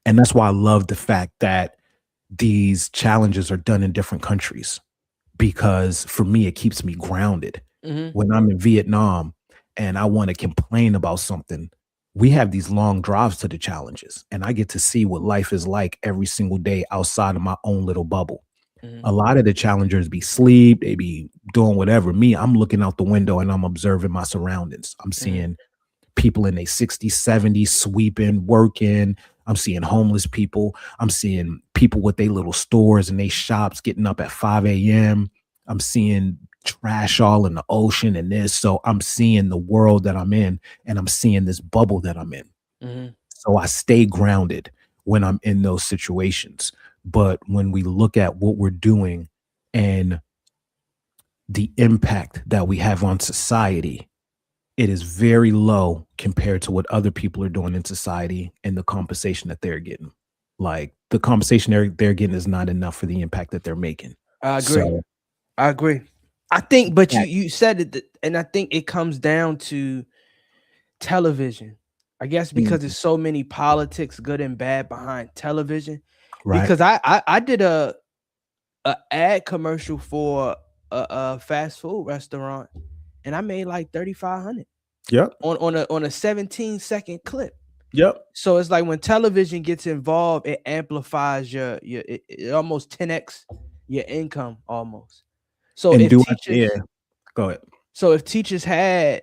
S1: And that's why I love the fact that these challenges are done in different countries, because for me, it keeps me grounded. When I'm in Vietnam and I want to complain about something, we have these long drives to the challenges, and I get to see what life is like every single day outside of my own little bubble. A lot of the challengers be sleep, they be doing whatever. Me, I'm looking out the window and I'm observing my surroundings. I'm seeing people in their 60s, 70s sweeping, working. I'm seeing homeless people. I'm seeing people with their little stores and their shops getting up at 5 a.m. I'm seeing trash all in the ocean and this. So I'm seeing the world that I'm in, and I'm seeing this bubble that I'm in. So I stay grounded when I'm in those situations. But when we look at what we're doing and the impact that we have on society, it is very low compared to what other people are doing in society and the compensation that they're getting. Like the compensation they're getting is not enough for the impact that they're making.
S4: I agree. I agree. I think, but you said it, and I think it comes down to television. I guess because there's so many politics, good and bad, behind television. Right. Because I did a ad commercial for a fast food restaurant, and I made like 3,500.
S1: Yep.
S4: On a 17-second clip.
S1: Yep.
S4: So it's like when television gets involved, it amplifies it almost 10x your income almost. So
S1: and
S4: if teachers,
S1: go ahead.
S4: So if teachers had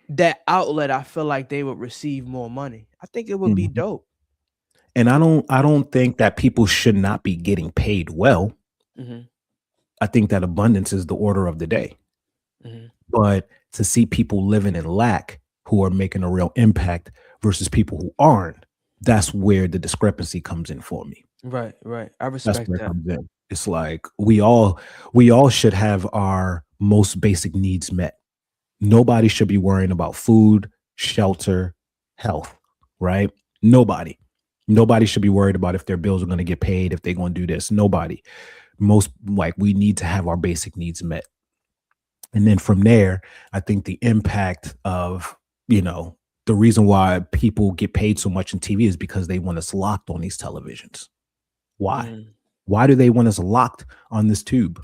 S4: that outlet, I feel like they would receive more money. I think it would be dope.
S1: And I don't think that people should not be getting paid well. I think that abundance is the order of the day. But to see people living in lack who are making a real impact versus people who aren't, that's where the discrepancy comes in for me.
S4: Right. I respect that.
S1: Comes in. It's like we all should have our most basic needs met. Nobody should be worrying about food, shelter, health, right? Nobody should be worried about if their bills are going to get paid, if they're going to do this. Nobody. We need to have our basic needs met. And then from there, I think the impact of, the reason why people get paid so much in TV is because they want us locked on these televisions. Why? Why do they want us locked on this tube?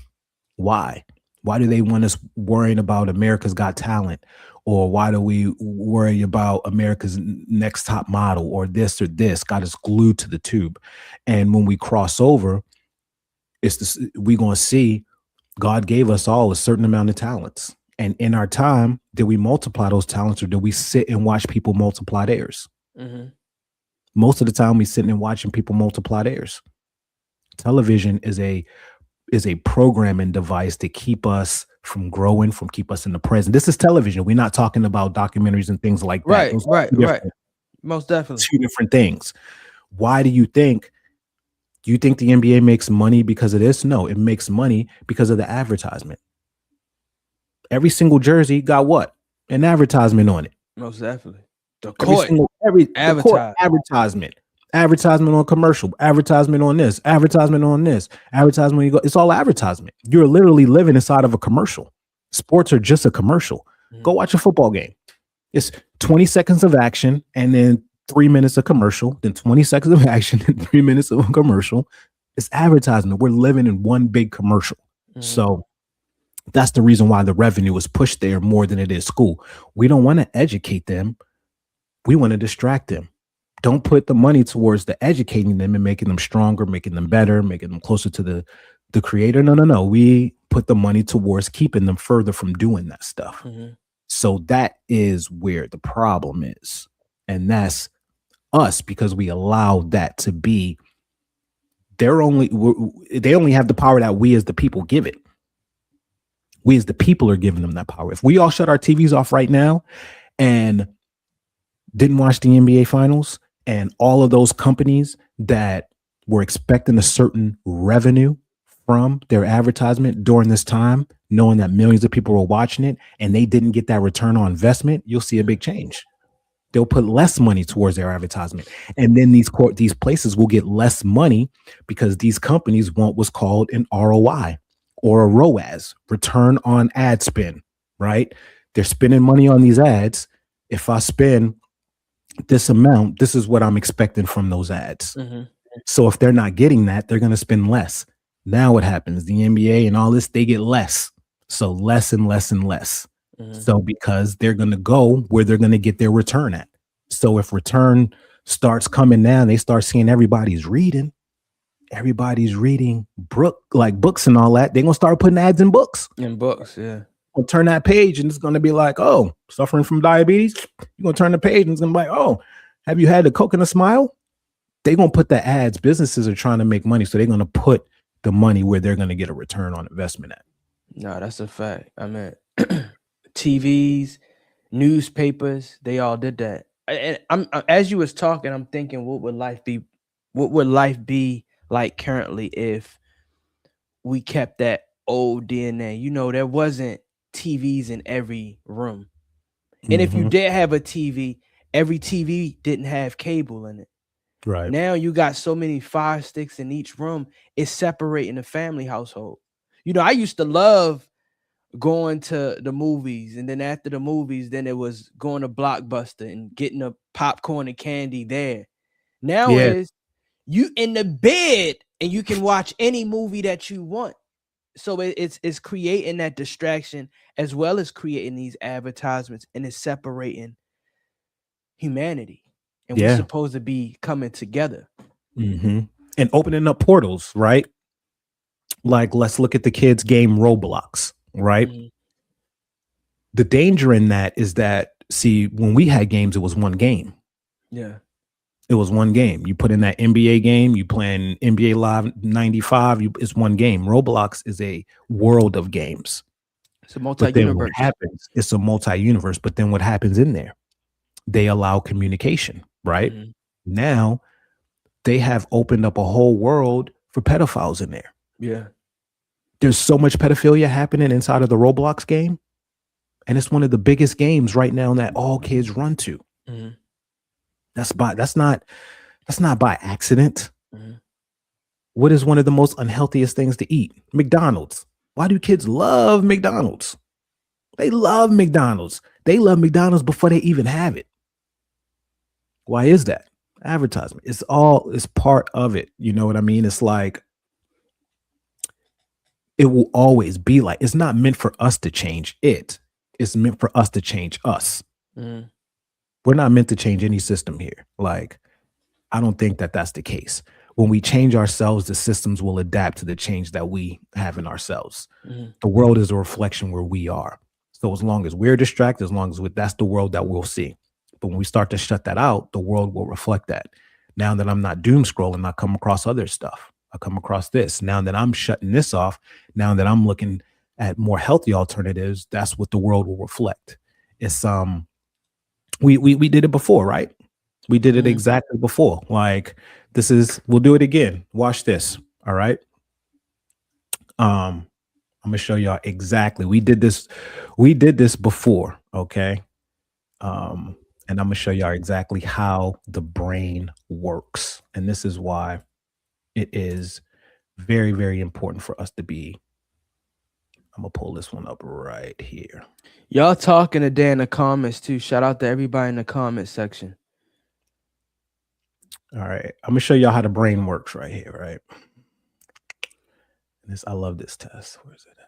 S1: Why? Why do they want us worrying about America's Got Talent? Or why do we worry about America's Next Top Model or this? Got us glued to the tube. And when we cross over, we're going to see God gave us all a certain amount of talents. And in our time, did we multiply those talents, or did we sit and watch people multiply theirs? Most of the time we sitting and watching people multiply theirs. Television is a programming device to keep us from growing, keep us in the present. This is television. We're not talking about documentaries and things like that.
S4: Right. Most definitely.
S1: Two different things. Why do you think the NBA makes money because of this? No, it makes money because of the advertisement. Every single jersey got what? An advertisement on it.
S4: Most definitely.
S1: Every advertisement. Advertisement on commercial, advertisement on this, advertisement on this, advertisement when you go. It's all advertisement. You're literally living inside of a commercial. Sports are just a commercial. Go watch a football game. It's 20 seconds of action and then 3 minutes of commercial, then 20 seconds of action and 3 minutes of a commercial. It's advertisement. We're living in one big commercial. So that's the reason why the revenue is pushed there more than it is school. We don't want to educate them. We want to distract them. Don't put the money towards the educating them and making them stronger, making them better, making them closer to the creator. No. We put the money towards keeping them further from doing that stuff. So that is where the problem is. And that's us, because we allow that to be. They only have the power that we as the people give it. We as the people are giving them that power. If we all shut our TVs off right now and didn't watch the NBA finals, and all of those companies that were expecting a certain revenue from their advertisement during this time, knowing that millions of people were watching it and they didn't get that return on investment, you'll see a big change. They'll put less money towards their advertisement. And then these places will get less money because these companies want what's called an ROI or a ROAS, return on ad spend, right? They're spending money on these ads. If I spend this amount, this is what I'm expecting from those ads. So if they're not getting that, they're going to spend less. Now what happens? The NBA and all this, they get less. So less and less and less. So because they're going to go where they're going to get their return at. So if return starts coming down, they start seeing everybody's reading books and all that. They're gonna start putting ads in books.
S4: Yeah.
S1: We'll turn that page and it's gonna be like, oh, suffering from diabetes. You're gonna turn the page and it's gonna be like, oh, have you had the coconut smile? They're gonna put the ads. Businesses are trying to make money, so they're gonna put the money where they're gonna get a return on investment at.
S4: No, that's a fact. I mean, TVs, newspapers, they all did that. And I'm as you was talking, I'm thinking, what would life be? What would life be like currently if we kept that old DNA? You know, there wasn't TVs in every room, and if you did have a TV, every TV didn't have cable in it.
S1: Right
S4: now, you got so many Fire Sticks in each room. It's separating the family household. You know, I used to love going to the movies, and then after the movies, then it was going to Blockbuster and getting a popcorn and candy there. Now is you in the bed and you can watch any movie that you want. So it's creating that distraction as well as creating these advertisements, and it's separating humanity. And we're supposed to be coming together.
S1: And opening up portals, right? Like, let's look at the kids' game Roblox, right? The danger in that is that, see, when we had games, it was one game.
S4: Yeah.
S1: It was one game. You put in that NBA game, you playing NBA Live 95, it's one game. Roblox is a world of games.
S4: It's a multi-universe.
S1: What happens? It's a multi-universe, but then what happens in there? They allow communication, right? Now they have opened up a whole world for pedophiles in there.
S4: Yeah.
S1: There's so much pedophilia happening inside of the Roblox game. And it's one of the biggest games right now that all kids run to. That's not by accident. What is one of the most unhealthiest things to eat? McDonald's. Why do kids love McDonald's? They love McDonald's. They love McDonald's before they even have it. Why is that? Advertisement. It's part of it. You know what I mean? It's like, it will always be like, it's not meant for us to change it. It's meant for us to change us. We're not meant to change any system here. Like, I don't think that that's the case. When we change ourselves, the systems will adapt to the change that we have in ourselves. The world is a reflection where we are. So as long as we're distracted, that's the world that we'll see. But when we start to shut that out, the world will reflect that. Now that I'm not doom scrolling, I come across other stuff. I come across this. Now that I'm shutting this off, now that I'm looking at more healthy alternatives, that's what the world will reflect. It's we did it before, right? We did it exactly before. Like, we'll do it again. Watch this. All right. I'm gonna show y'all exactly. We did this before. Okay. And I'm gonna show y'all exactly how the brain works. And this is why it is very, very important for us to be. I'm gonna pull this one up right here.
S4: Y'all talking today in the comments too. Shout out to everybody in the comment section.
S1: All right. I'm gonna show y'all how the brain works right here, right? I love this test. Where is it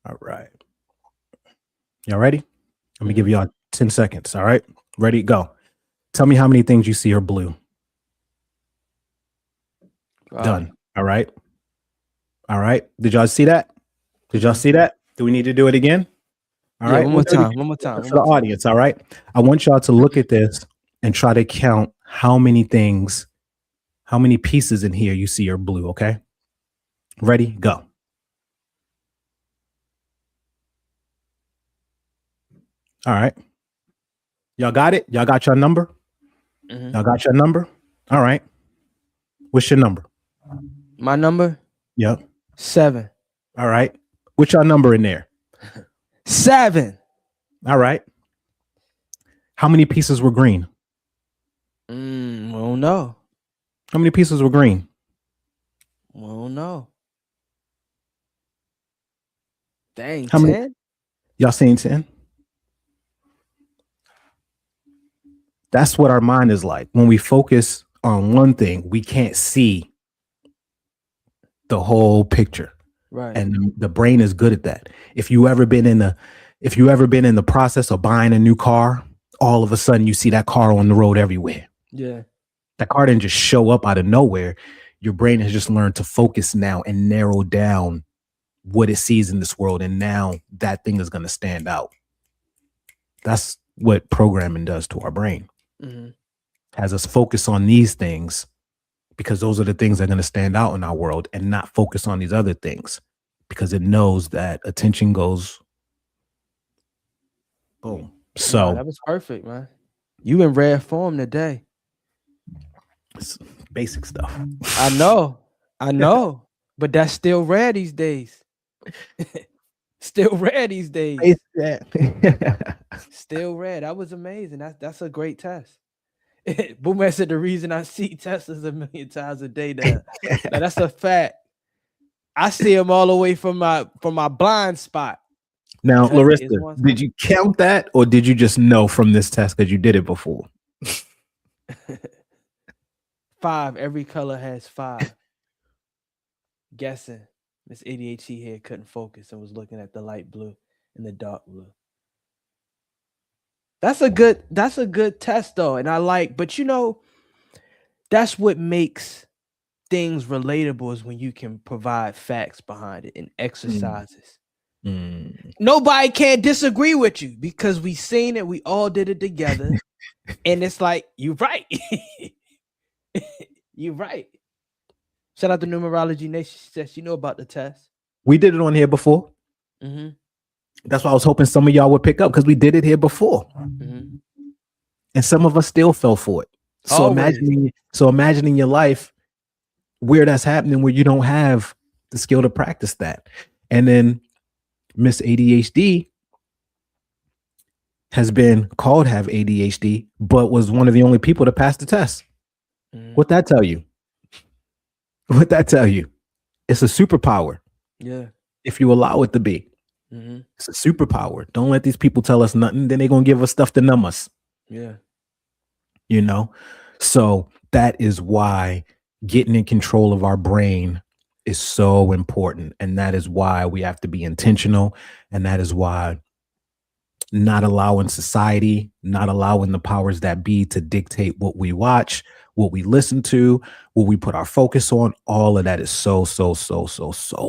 S1: at? All right. Y'all ready? Let me give y'all 10 seconds. All right. Ready? Go. Tell me how many things you see are blue. Done. All right. All right. Did y'all see that? Did y'all see that? Do we need to do it again? All right.
S4: One more time. One more time.
S1: For the audience. All right. I want y'all to look at this and try to count how many pieces in here you see are blue. Okay. Ready? Go. All right. Y'all got it? Y'all got your number? Y'all got your number? All right. What's your number?
S4: My number?
S1: Yep.
S4: 7.
S1: All right. What's your number in there?
S4: 7.
S1: All right. How many pieces were green?
S4: Well, no.
S1: How many pieces were green?
S4: Well, no. Dang,
S1: How
S4: 10?
S1: many? Y'all saying 10? That's what our mind is like. When we focus on one thing, we can't see the whole picture.
S4: Right.
S1: And the brain is good at that. If you ever been in if you ever been in the process of buying a new car, all of a sudden you see that car on the road everywhere.
S4: Yeah.
S1: That car didn't just show up out of nowhere. Your brain has just learned to focus now and narrow down what it sees in this world. And now that thing is going to stand out. That's what programming does to our brain. Has us focus on these things because those are the things that are going to stand out in our world, and not focus on these other things because it knows that attention goes boom. So
S4: that was perfect, man. You in rare form today.
S1: It's basic stuff.
S4: I know, but that's still rare these days. Still rare these days. Still rare. That was amazing. That's a great test. Boomer said the reason I see Teslas a million times a day now. Now that's a fact. I see them all the way from my blind spot.
S1: Now, Larissa, did you count that, or did you just know from this test because you did it before?
S4: 5. Every color has 5. Guessing. Miss ADHD here couldn't focus and was looking at the light blue and the dark blue. That's a good test though. And I like, but you know, that's what makes things relatable, is when you can provide facts behind it and exercises. Nobody can disagree with you because we seen it. We all did it together. And it's like, you're right. You're right. Shout out to Numerology Nation. She says she know about the test.
S1: We did it on here before. That's why I was hoping some of y'all would pick up, because we did it here before. And some of us still fell for it. So imagining your life where that's happening, where you don't have the skill to practice that. And then Miss ADHD has been called have ADHD, but was one of the only people to pass the test. What that tell you? What that tell you? It's a superpower.
S4: Yeah.
S1: If you allow it to be. It's a superpower. Don't let these people tell us nothing. Then they're going to give us stuff to numb us.
S4: Yeah.
S1: You know? So that is why getting in control of our brain is so important. And that is why we have to be intentional. And that is why not allowing society, not allowing the powers that be to dictate what we watch, what we listen to, what we put our focus on, all of that is so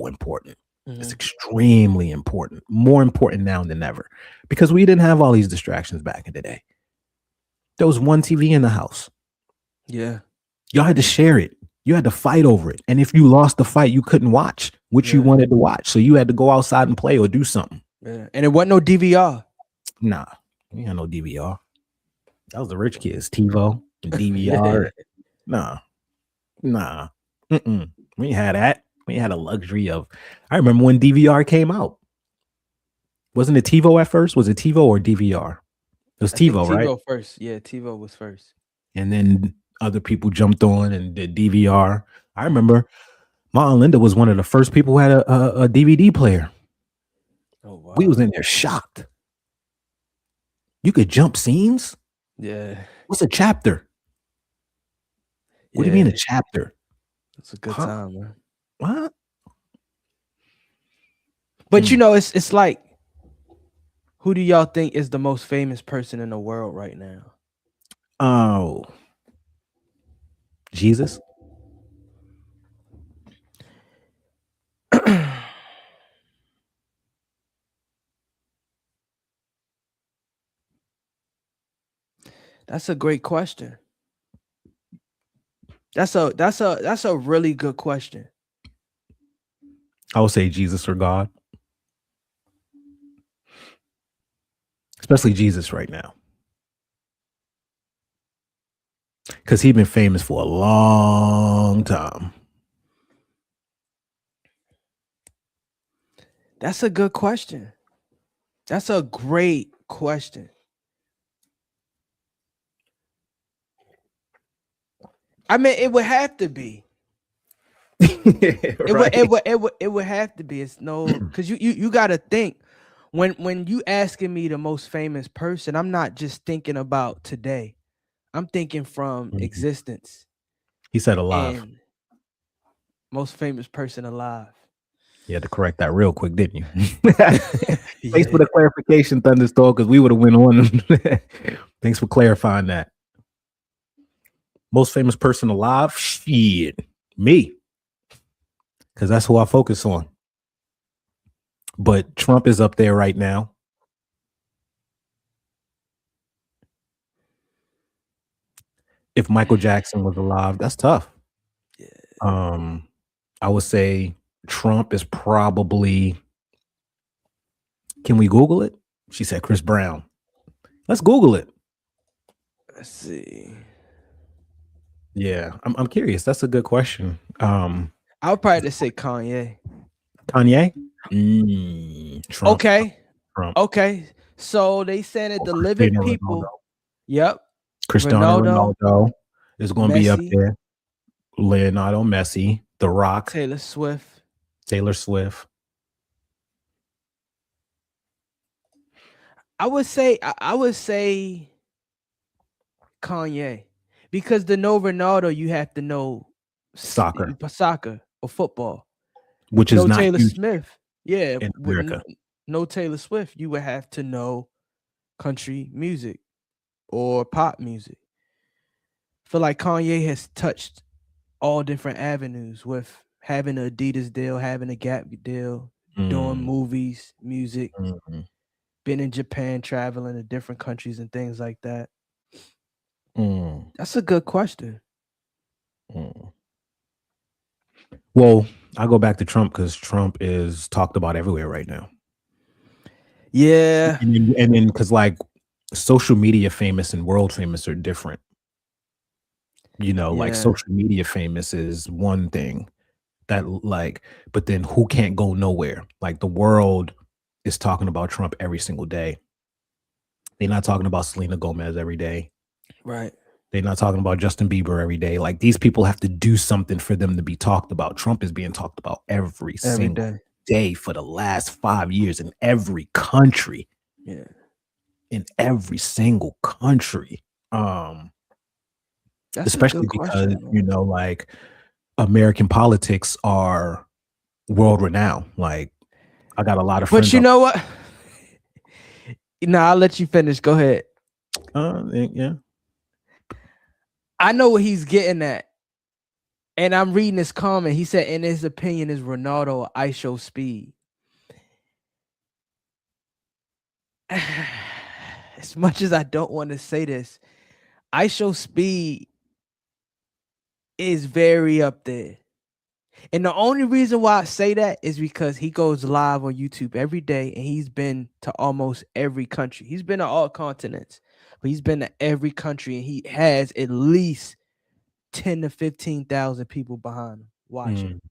S1: important. It's extremely important, more important now than ever, because we didn't have all these distractions back in the day. There was one TV in the house.
S4: Yeah.
S1: Y'all had to share it. You had to fight over it. And if you lost the fight, you couldn't watch what you wanted to watch. So you had to go outside and play or do something.
S4: Yeah. And it wasn't no DVR.
S1: Nah, we had no DVR. That was the rich kids, TiVo and DVR. Nah. We ain't had that. We had a luxury of. I remember when DVR came out. Wasn't it TiVo at first? Was it TiVo or DVR? It was TiVo, right?
S4: TiVo first. Yeah, TiVo was first.
S1: And then other people jumped on and did DVR. I remember my Aunt Linda was one of the first people who had a DVD player.
S4: Oh wow.
S1: We was in there shocked. You could jump scenes?
S4: Yeah.
S1: What's a chapter? What do you mean a chapter?
S4: It's a good time, man.
S1: What?
S4: But you know, it's like, who do y'all think is the most famous person in the world right now?
S1: Oh, Jesus.
S4: That's a great question. That's a really good question.
S1: I would say Jesus or God. Especially Jesus right now. Because he's been famous for a long time.
S4: That's a good question. That's a great question. I mean, it would have to be. It would have to be. It's no, because you got to think, when you asking me the most famous person, I'm not just thinking about today. I'm thinking from existence.
S1: He said alive.
S4: And most famous person alive.
S1: You had to correct that real quick, didn't you? Thanks for the clarification, Thunderstorm, because we would have went on. Thanks for clarifying that. Most famous person alive? Shit, me. Because that's who I focus on. But Trump is up there right now. If Michael Jackson was alive, that's tough. Yeah. I would say Trump is probably. Can we Google it? She said Chris Brown. Let's Google it.
S4: Let's see.
S1: Yeah, I'm curious. That's a good question.
S4: I would probably just say Kanye.
S1: Kanye? Trump.
S4: Okay.
S1: Trump.
S4: Okay. So they saying that the living people. Ronaldo. Yep.
S1: Cristiano Ronaldo is going to be up there. Leonardo Messi, The Rock,
S4: Taylor Swift. I would say Kanye, because to know Ronaldo, you have to know
S1: soccer
S4: or football,
S1: which is not
S4: Taylor Smith. Yeah,
S1: in America.
S4: No Taylor Swift, you would have to know country music or pop music. I feel like Kanye has touched all different avenues with having an Adidas deal, having a Gap deal, doing movies, music, been in Japan, traveling to different countries and things like that. That's a good question.
S1: Well, I go back to Trump because Trump is talked about everywhere right now.
S4: Yeah.
S1: And then because like social media famous and world famous are different. Like social media famous is one thing that like, but then who can't go nowhere? Like the world is talking about Trump every single day. They're not talking about Selena Gomez every day.
S4: Right.
S1: They're not talking about Justin Bieber every day. Like these people have to do something for them to be talked about. Trump is being talked about every single day for the last 5 years in every country.
S4: Yeah.
S1: In every single country.
S4: That's
S1: especially because, like American politics are world renowned. Like I got a lot of friends.
S4: But you know what? I'll let you finish. Go ahead.
S1: Yeah.
S4: I know what he's getting at. And I'm reading his comment. He said, in his opinion, is Ronaldo ice show speed. As much as I don't want to say this, ice show speed is very up there. And the only reason why I say that is because he goes live on YouTube every day and he's been to almost every country. He's been to all continents, but he's been to every country and he has at least 10 to 15,000 people behind him watching.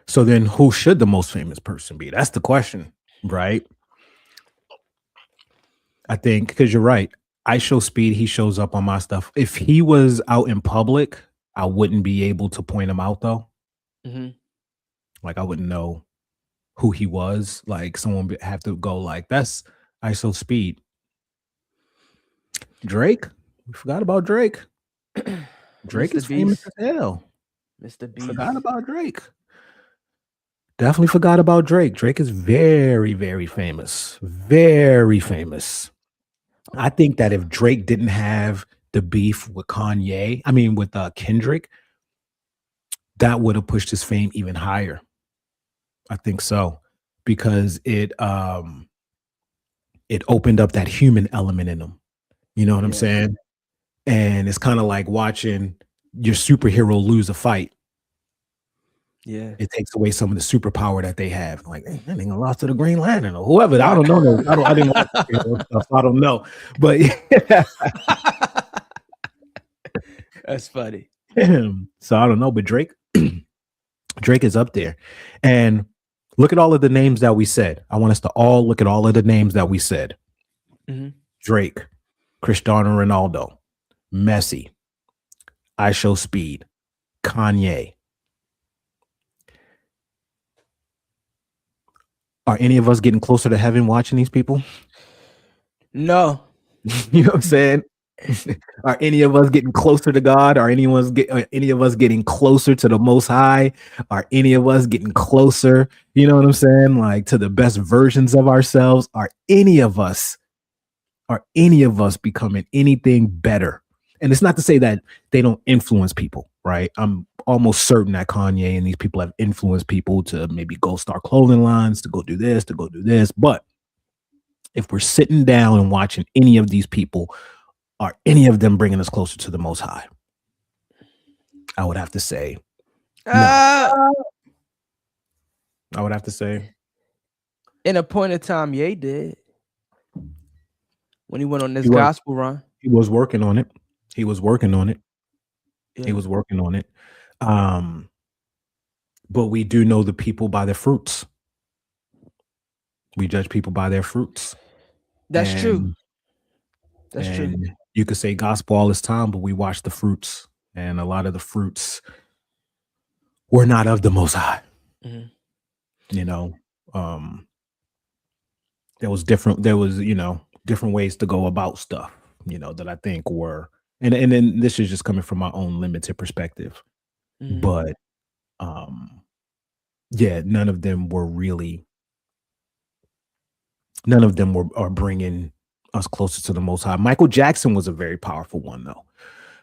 S1: So then who should the most famous person be? That's the question, right? I think because you're right. I show speed. He shows up on my stuff. If he was out in public, I wouldn't be able to point him out though. Like I wouldn't know who he was. Like someone would have to go like, that's ISO speed. Drake? We forgot about Drake. Drake is famous as hell.
S4: Mr. B.
S1: Forgot about Drake. Definitely forgot about Drake. Drake is very, very famous. Very famous. I think that if Drake didn't have the beef with Kanye, with Kendrick, that would have pushed his fame even higher. I think so, because it opened up that human element in him. You know what I'm saying? And it's kind of like watching your superhero lose a fight.
S4: Yeah,
S1: it takes away some of the superpower that they have. Like, hey, I think I lost to the Green Lantern or whoever. I don't know. I didn't watch stuff. I don't know. But
S4: that's funny.
S1: So I don't know. But Drake is up there. And look at all of the names that we said. I want us to all look at all of the names that we said. Drake, Cristiano Ronaldo, Messi, I Show Speed, Kanye. Are any of us getting closer to heaven watching these people?
S4: No.
S1: You know what I'm saying? Are any of us getting closer to God? Are any of us getting closer to the Most High? Are any of us getting closer? You know what I'm saying? Like to the best versions of ourselves? Are any of us becoming anything better? And it's not to say that they don't influence people, right? I'm almost certain that Kanye and these people have influenced people to maybe go start clothing lines, to go do this, to go do this. But if we're sitting down and watching any of these people, are any of them bringing us closer to the Most High? I would have to say no. I would have to say
S4: in a point of time, Ye did when he went on this gospel run.
S1: He was working on it. Yeah. But we do know the people by their fruits. We judge people by their fruits.
S4: That's true. That's true.
S1: You could say gospel all this time, but we watch the fruits, and a lot of the fruits were not of the Most High. Mm-hmm. You know, there was different ways to go about stuff, you know, that I think were, and then this is just coming from my own limited perspective, mm-hmm. But yeah, none of them are bringing us closer to the Most High. Michael Jackson was a very powerful one, though.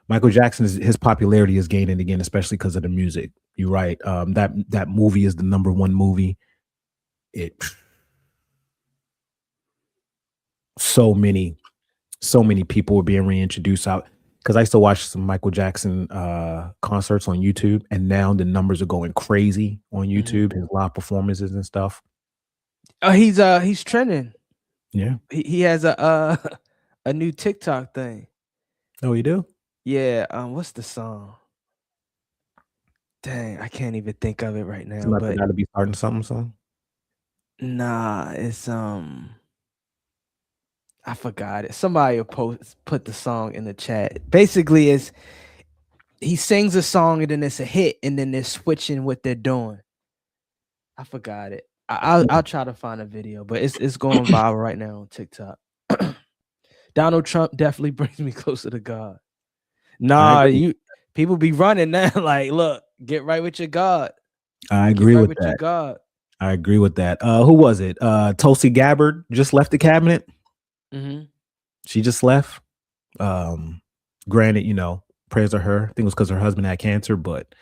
S1: Michael Jackson, his popularity is gaining again, especially because of the music. You're right. That movie is the #1 movie. So many people were being reintroduced out, because I used to watch some Michael Jackson concerts on YouTube, and now the numbers are going crazy on YouTube. Mm-hmm. His live performances and stuff.
S4: He's trending.
S1: Yeah,
S4: he has a new TikTok thing.
S1: Oh, you do?
S4: Yeah. What's the song? Dang, I can't even think of it right now.
S1: But got to be starting something song.
S4: Nah, it's I forgot it. Somebody will put the song in the chat. Basically, he sings a song and then it's a hit, and then they're switching what they're doing. I forgot it. I'll try to find a video, but it's going viral right now on TikTok. Donald Trump definitely brings me closer to God. Nah, people be running now. Like, look, get right with your God.
S1: I agree with that. Your God. I agree with that. Who was it? Tulsi Gabbard just left the cabinet. Mm-hmm. She just left. Granted, you know, prayers to her. I think it was because her husband had cancer, but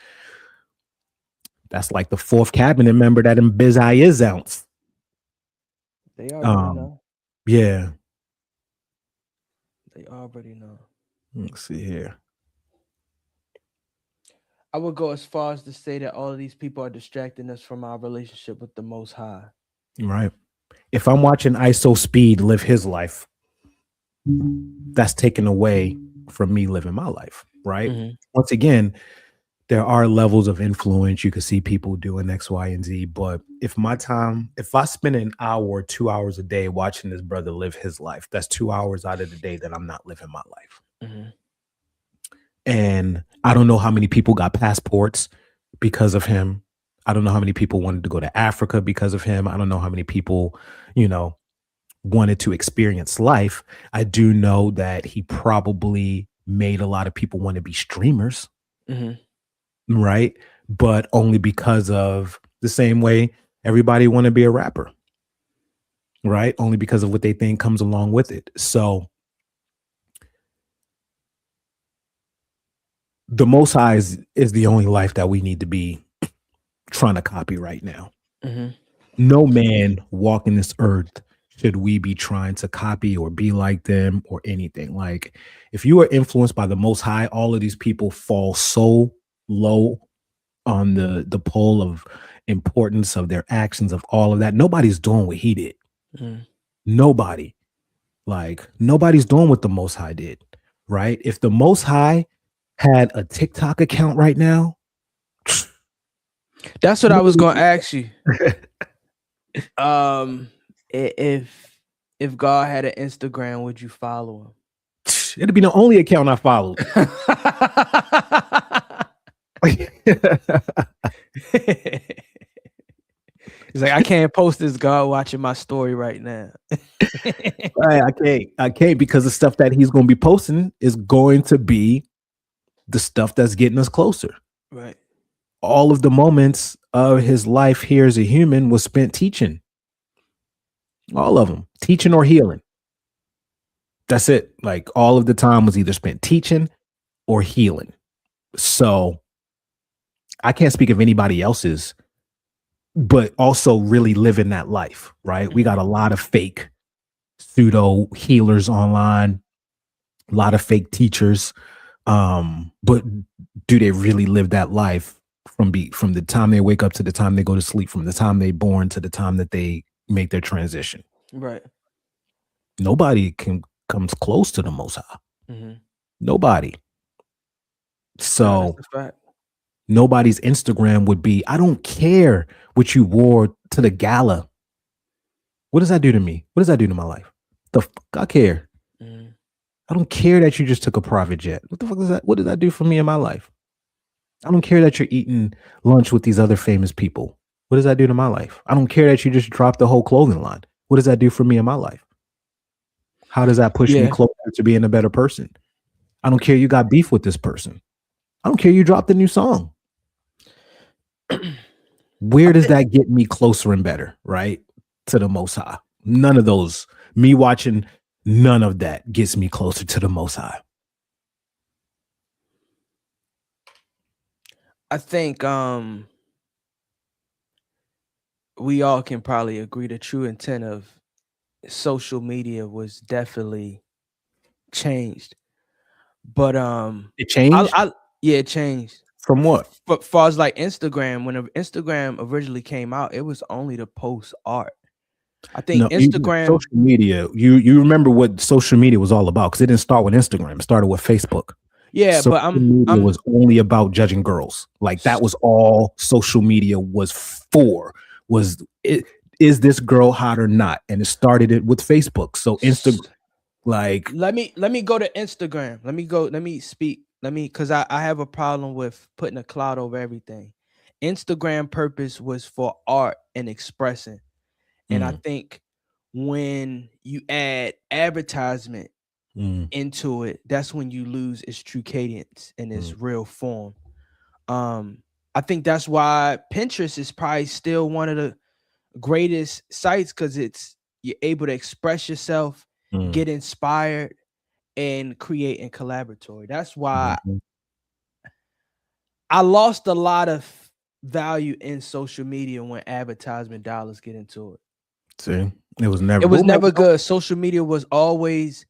S1: that's like the 4th cabinet member that in Biz is ounce.
S4: They already know.
S1: Yeah.
S4: They already know.
S1: Let's see here.
S4: I would go as far as to say that all of these people are distracting us from our relationship with the Most High.
S1: Right. If I'm watching ISO Speed live his life, that's taken away from me living my life. Right. Mm-hmm. Once again, there are levels of influence. You can see people doing X, Y, and Z. But if I spend an hour or 2 hours a day watching this brother live his life, that's 2 hours out of the day that I'm not living my life. Mm-hmm. And I don't know how many people got passports because of him. I don't know how many people wanted to go to Africa because of him. I don't know how many people, you know, wanted to experience life. I do know that he probably made a lot of people want to be streamers. Mm-hmm. Right. But only because of the same way everybody want to be a rapper. Right. Only because of what they think comes along with it. So the Most High is the only life that we need to be trying to copy right now. Mm-hmm. No man walking this earth should we be trying to copy or be like them or anything. Like, if you are influenced by the Most High, all of these people fall so low on the pole of importance of their actions, of all of that. Nobody's doing what he did. Mm. Nobody's doing what the Most High did. Right. If the Most High had a TikTok account right now,
S4: that's what I was going to ask you. If God had an Instagram, would you follow him?
S1: It'd be the only account I followed.
S4: He's like, I can't post this guy watching my story right now.
S1: Right, I can't because the stuff that he's going to be posting is going to be the stuff that's getting us closer.
S4: Right.
S1: All of the moments of his life here as a human was spent teaching. All of them, teaching or healing. That's it. Like all of the time was either spent teaching or healing. So I can't speak of anybody else's, but also really living that life, right? We got a lot of fake pseudo healers online, a lot of fake teachers. But do they really live that life from the time they wake up to the time they go to sleep, from the time they're born to the time that they make their transition?
S4: Right.
S1: Nobody comes close to the Most High.
S4: Mm-hmm.
S1: Nobody. So
S4: that's a fact.
S1: Nobody's Instagram would be, I don't care what you wore to the gala. What does that do to me? What does that do to my life? The fuck I care.
S4: Mm-hmm.
S1: I don't care that you just took a private jet. What the fuck is that? What does that do for me in my life? I don't care that you're eating lunch with these other famous people. What does that do to my life? I don't care that you just dropped the whole clothing line. What does that do for me in my life? How does that push me closer to being a better person? I don't care you got beef with this person. I don't care you dropped a new song. Where does that get me closer and better, right? To the Most High. None of those. Me watching none of that gets me closer to the Most High.
S4: I think we all can probably agree the true intent of social media was definitely changed. But
S1: it changed?
S4: It changed.
S1: From what?
S4: But far as like Instagram, when Instagram originally came out, it was only to post art. I think Instagram,
S1: social media. You remember what social media was all about? Because it didn't start with Instagram; it started with Facebook.
S4: Yeah,
S1: social
S4: but
S1: media was only about judging girls. Like that was all social media was for. Was it? Is this girl hot or not? And it started it with Facebook. So Instagram, like,
S4: let me go to Instagram. Because I have a problem with putting a cloud over everything. Instagram purpose was for art and expressing. And I think when you add advertisement into it, that's when you lose its true cadence and its real form. I think that's why Pinterest is probably still one of the greatest sites, because you're able to express yourself, get inspired, and create in collaboratory. That's why I lost a lot of value in social media when advertisement dollars get into it.
S1: See, it was never
S4: good. Social media was always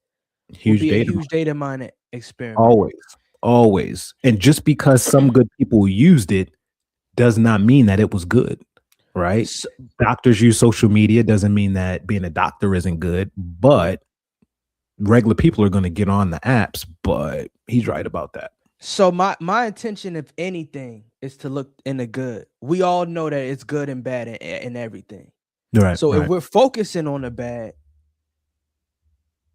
S1: huge
S4: data mining experiment.
S1: Always. And just because some good people used it does not mean that it was good, right? Doctors use social media doesn't mean that being a doctor isn't good, but regular people are going to get on the apps. But he's right about that.
S4: So my intention, if anything, is to look in the good. We all know that it's good and bad in everything.
S1: Right.
S4: So if we're focusing on the bad,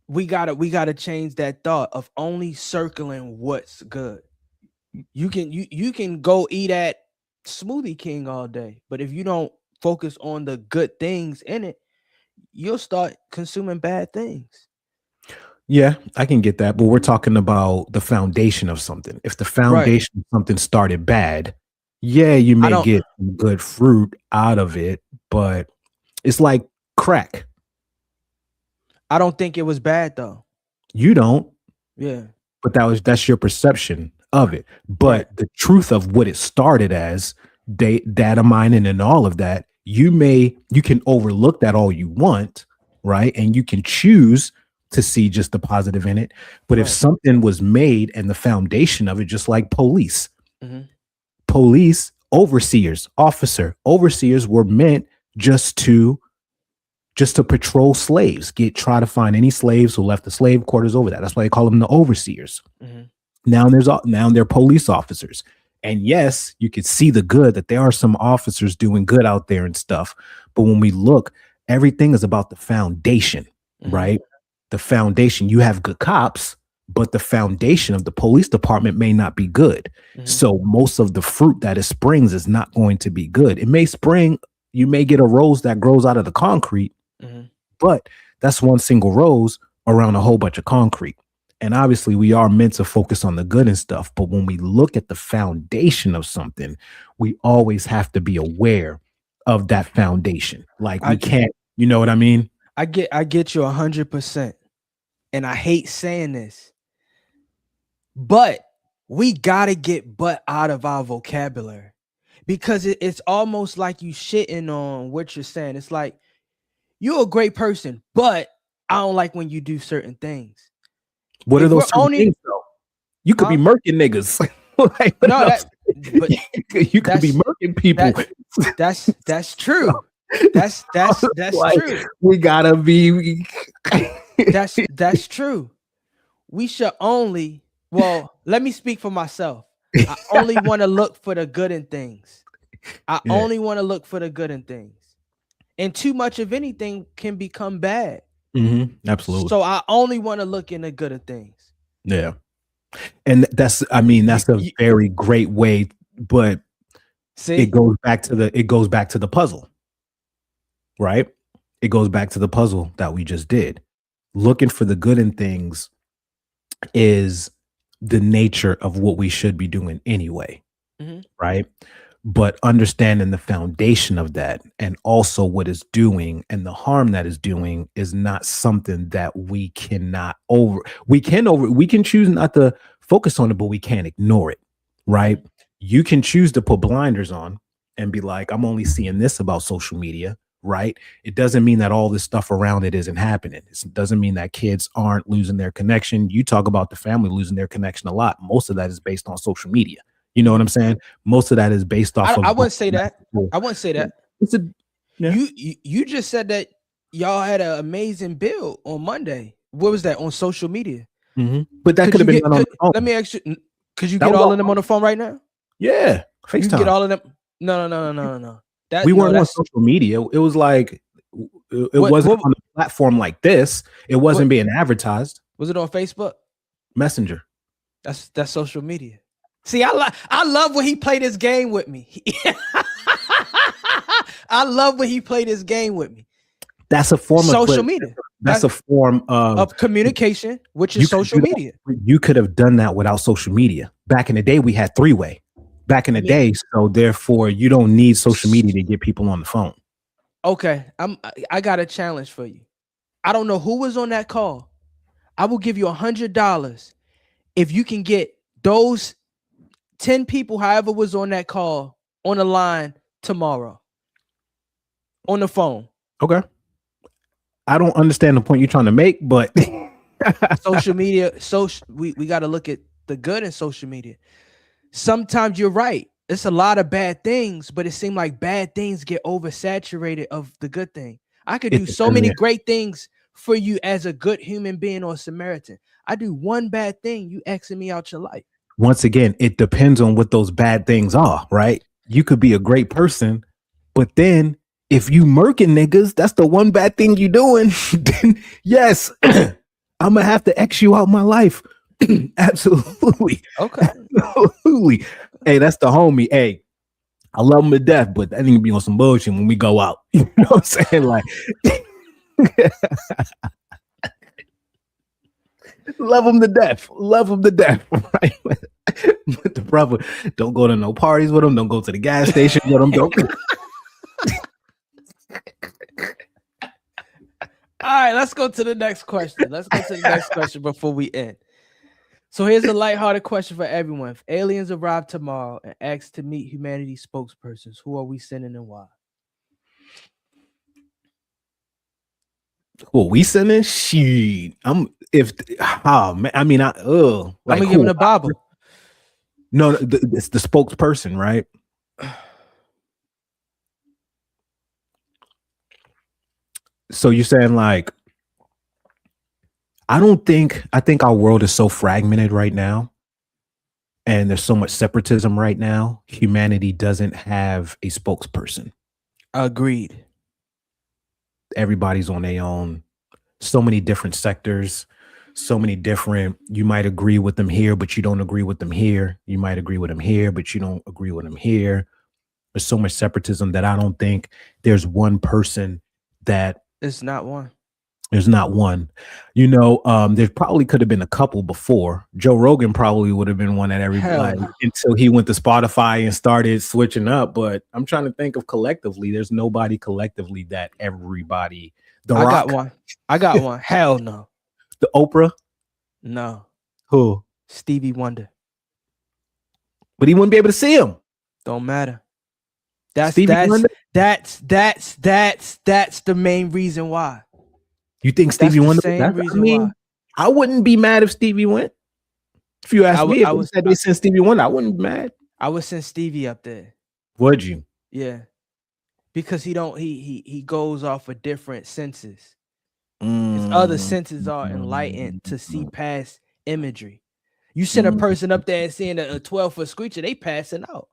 S4: we gotta change that thought of only circling what's good. You can go eat at Smoothie King all day, but if you don't focus on the good things in it, you'll start consuming bad things.
S1: Yeah, I can get that, but we're talking about the foundation of something. If the foundation of something started bad, yeah, you may get good fruit out of it, but it's like crack.
S4: I don't think it was bad though.
S1: You don't.
S4: Yeah.
S1: But that's your perception of it. But the truth of what it started as, data mining and all of that, you can overlook that all you want, right? And you can choose to see just the positive in it. But if something was made and the foundation of it, just like police, overseers were meant just to patrol slaves, try to find any slaves who left the slave quarters over that. That's why they call them the overseers. Now they're police officers. And yes, you could see the good, that there are some officers doing good out there and stuff. But when we look, everything is about the foundation, right? The foundation. You have good cops, but the foundation of the police department may not be good. So most of the fruit that it springs is not going to be good. It may spring, You may get a rose that grows out of the concrete, but that's one single rose around a whole bunch of concrete. And obviously we are meant to focus on the good and stuff. But when we look at the foundation of something, we always have to be aware of that foundation. Like we can't, you know what I mean?
S4: I get you 100%. And I hate saying this, but we got to get "but" out of our vocabulary, because it's almost like you shitting on what you're saying. It's like, you're a great person, but I don't like when you do certain things.
S1: What are those things though? You could be murking niggas. Like, but you could be murking people.
S4: That's true. That's
S1: like,
S4: true.
S1: We gotta be.
S4: That's true. We should only. Well, let me speak for myself. I only want to look for the good in things. Only want to look for the good in things. And too much of anything can become bad.
S1: Absolutely.
S4: So I only want to look in the good of things.
S1: Yeah. And that's a very great way, but it goes back to the puzzle, right? It goes back to the puzzle that we just did. Looking for the good in things is the nature of what we should be doing anyway, right? But understanding the foundation of that and also what it's doing and the harm that it's doing is not something that we can choose not to focus on it, but we can't ignore it, right? You can choose to put blinders on and be like, I'm only seeing this about social media, right? It doesn't mean that all this stuff around it isn't happening. It doesn't mean that kids aren't losing their connection. You talk about the family losing their connection a lot. Most of that is based on social media. You know what I'm saying? Most of that is based off of.
S4: I wouldn't say that. I wouldn't say that. You just said that y'all had an amazing build on Monday. What was that on social media?
S1: But that could have been done on the phone.
S4: Let me ask you, could you get all of them on the phone right now?
S1: Yeah, FaceTime.
S4: You get all of them? No.
S1: We weren't on social media. It was like it wasn't on a platform like this. It wasn't being advertised.
S4: Was it on Facebook?
S1: Messenger.
S4: That's social media. See, I love when he played this game with me. I love when he played this game with me.
S1: That's a form of
S4: social media.
S1: That's a form of
S4: communication, which is social media.
S1: You could have done that without social media. Back in the day, we had three-way. Back in the day, so therefore, you don't need social media to get people on the phone.
S4: Okay, I got a challenge for you. I don't know who was on that call. I will give you $100 if you can get those 10 people, however was on that call, on the line tomorrow. On the phone.
S1: Okay. I don't understand the point you're trying to make, but
S4: social media, we got to look at the good in social media. Sometimes you're right. It's a lot of bad things, but it seems like bad things get oversaturated of the good thing. I could do so many great things for you as a good human being or Samaritan. I do one bad thing, you exit me out your life.
S1: Once again, it depends on what those bad things are, right? You could be a great person, but then if you murking niggas, that's the one bad thing you doing. Then yes, I'm gonna have to X you out my life. Absolutely.
S4: Okay.
S1: Absolutely. Hey, that's the homie. Hey, I love him to death, but that nigga be on some bullshit when we go out. You know what I'm saying? Like, love him to death. Love him to death. Right? But the brother, don't go to no parties with him. Don't go to the gas station with him. Don't.
S4: All right, let's go to the next question. Before we end. So here's a lighthearted question for everyone. If aliens arrive tomorrow and ask to meet humanity spokespersons, who are we sending and why?
S1: Well, we sending shit. I'm gonna give
S4: him the Bible.
S1: No, it's the spokesperson, right? So you're saying like, I think our world is so fragmented right now, and there's so much separatism right now. Humanity doesn't have a spokesperson.
S4: Agreed.
S1: Everybody's on their own. So many different sectors, so many different. You might agree with them here, but you don't agree with them here. You might agree with them here, but you don't agree with them here. There's so much separatism that I don't think there's one person that
S4: It's not one.
S1: there's not one. There probably could have been a couple before. Joe Rogan probably would have been one that everybody until he went to Spotify and started switching up. But I'm trying to think of collectively. There's nobody collectively that everybody.
S4: I got one. Hell no.
S1: The Oprah?
S4: No.
S1: Who?
S4: Stevie Wonder.
S1: But he wouldn't be able to see him.
S4: Don't matter. That's the main reason why.
S1: You think Stevie Wonder? I wouldn't be mad if Stevie went. If you ask me, if they sent Stevie Wonder, I wouldn't be mad.
S4: I would send Stevie up there.
S1: Would you?
S4: Yeah, because he goes off of different senses. His other senses are enlightened to see past imagery. You send a person up there and seeing a 12-foot screecher, they passing out.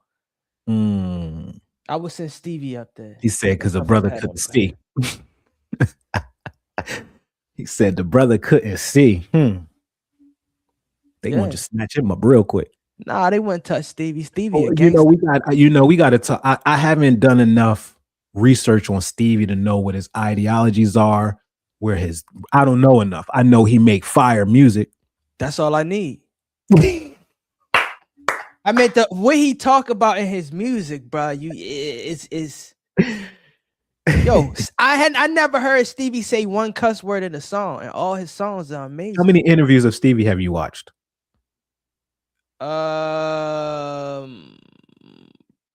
S4: I would send Stevie up there.
S1: He said because the brother couldn't see. He said the brother couldn't see. They want to snatch him up real quick.
S4: Nah, they wouldn't touch Stevie. Stevie,
S1: we got to talk. I haven't done enough research on Stevie to know what his ideologies are. I don't know enough. I know he make fire music.
S4: That's all I need. I mean, what he talk about in his music, bro. Yo, I never heard Stevie say one cuss word in a song, and all his songs are amazing.
S1: How many interviews of Stevie have you watched?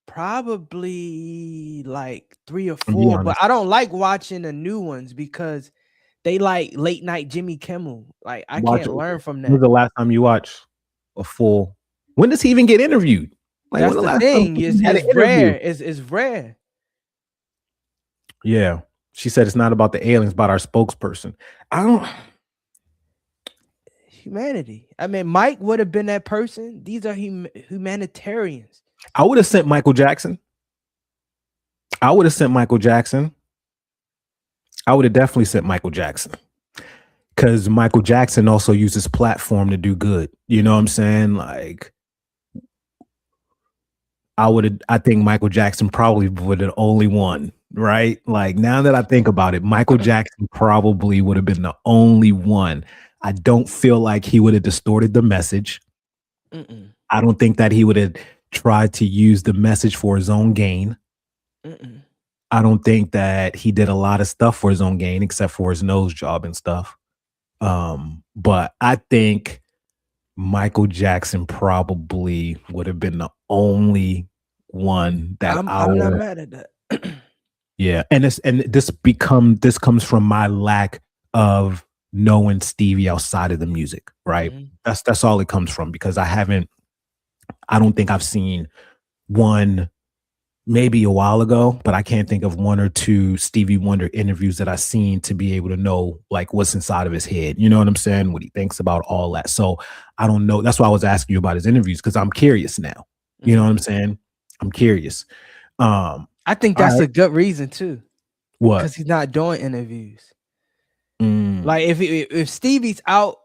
S4: Probably like 3 or 4, but I don't like watching the new ones because they like late night Jimmy Kimmel. Like I can't learn from that.
S1: When was the last time you watched a full? When does he even get interviewed? Like,
S4: that's the thing. It's rare. It's rare.
S1: Yeah, she said it's not about the aliens, about our spokesperson.
S4: Humanity. I mean, Mike would have been that person. These are humanitarians.
S1: I would have sent Michael Jackson. I would have definitely sent Michael Jackson. Because Michael Jackson also uses platform to do good. You know what I'm saying? Like, I think Michael Jackson probably would have the only one, right? Like, now that I think about it, Michael Jackson probably would have been the only one. I don't feel like he would have distorted the message. I don't think that he would have tried to use the message for his own gain. I don't think that he did a lot of stuff for his own gain, except for his nose job and stuff. But I think Michael Jackson probably would have been the only one that
S4: I'm not mad at that.
S1: Yeah, and this comes from my lack of knowing Stevie outside of the music, right? That's all it comes from, because I don't think I've seen one, maybe a while ago, but I can't think of 1 or 2 Stevie Wonder interviews that I've seen to be able to know like what's inside of his head. You know what I'm saying? What he thinks about all that. So I don't know. That's why I was asking you about his interviews, because I'm curious now. You know what I'm saying? I'm curious.
S4: I think that's a good reason too.
S1: What?
S4: Because he's not doing interviews. Like if Stevie's out,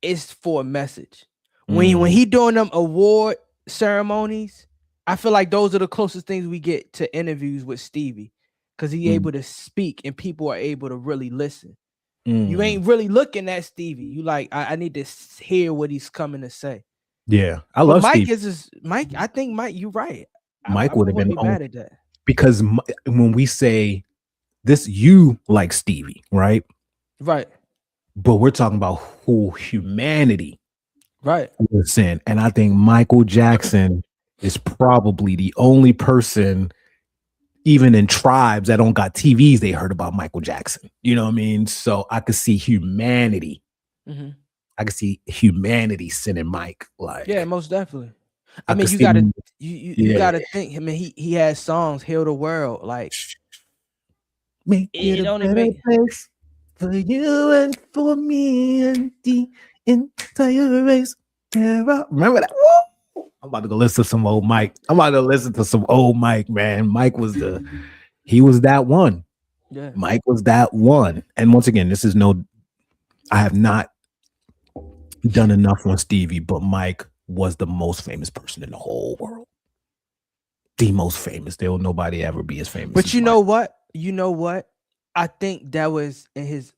S4: it's for a message. When he doing them award ceremonies, I feel like those are the closest things we get to interviews with Stevie, because he able to speak and people are able to really listen. You ain't really looking at Stevie. You like, I need to hear what he's coming to say.
S1: Yeah, I love
S4: Mike.
S1: Stevie.
S4: Mike. I think Mike. You're right.
S1: Mike would have been
S4: mad at that,
S1: because when we say this, you like Stevie, right?
S4: Right.
S1: But we're talking about whole humanity,
S4: right?
S1: Listen, and I think Michael Jackson is probably the only person, even in tribes that don't got TVs, they heard about Michael Jackson. You know what I mean? So I could see humanity. I could see humanity sending Mike. Like,
S4: yeah, most definitely. I mean, you gotta think. I mean, he has songs, "Heal the World," like
S1: make it a better place for you and for me and the entire race. Remember that? Woo! I'm about to go listen to some old Mike. Man. Mike was he was that one.
S4: Yeah.
S1: Mike was that one. And once again, I have not done enough on Stevie, but Mike was the most famous person in the whole world. the most famous. There will nobody ever be as famous.
S4: But
S1: as
S4: you
S1: Mike.
S4: know what? You know what? I think that was his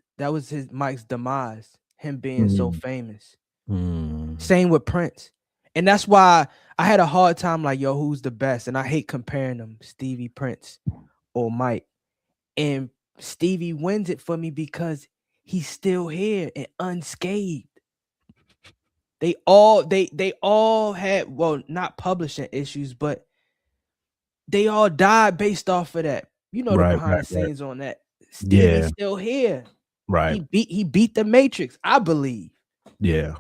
S4: Mike's demise. Him being so famous. Same with Prince. And that's why I had a hard time like, yo, who's the best? And I hate comparing them, Stevie, Prince, or Mike. And Stevie wins it for me because he's still here and unscathed. They all had, well, not publishing issues, but they all died based off of that. You know, the behind the scenes on that. Stevie's still here.
S1: Right.
S4: He beat the Matrix, I believe.
S1: Yeah.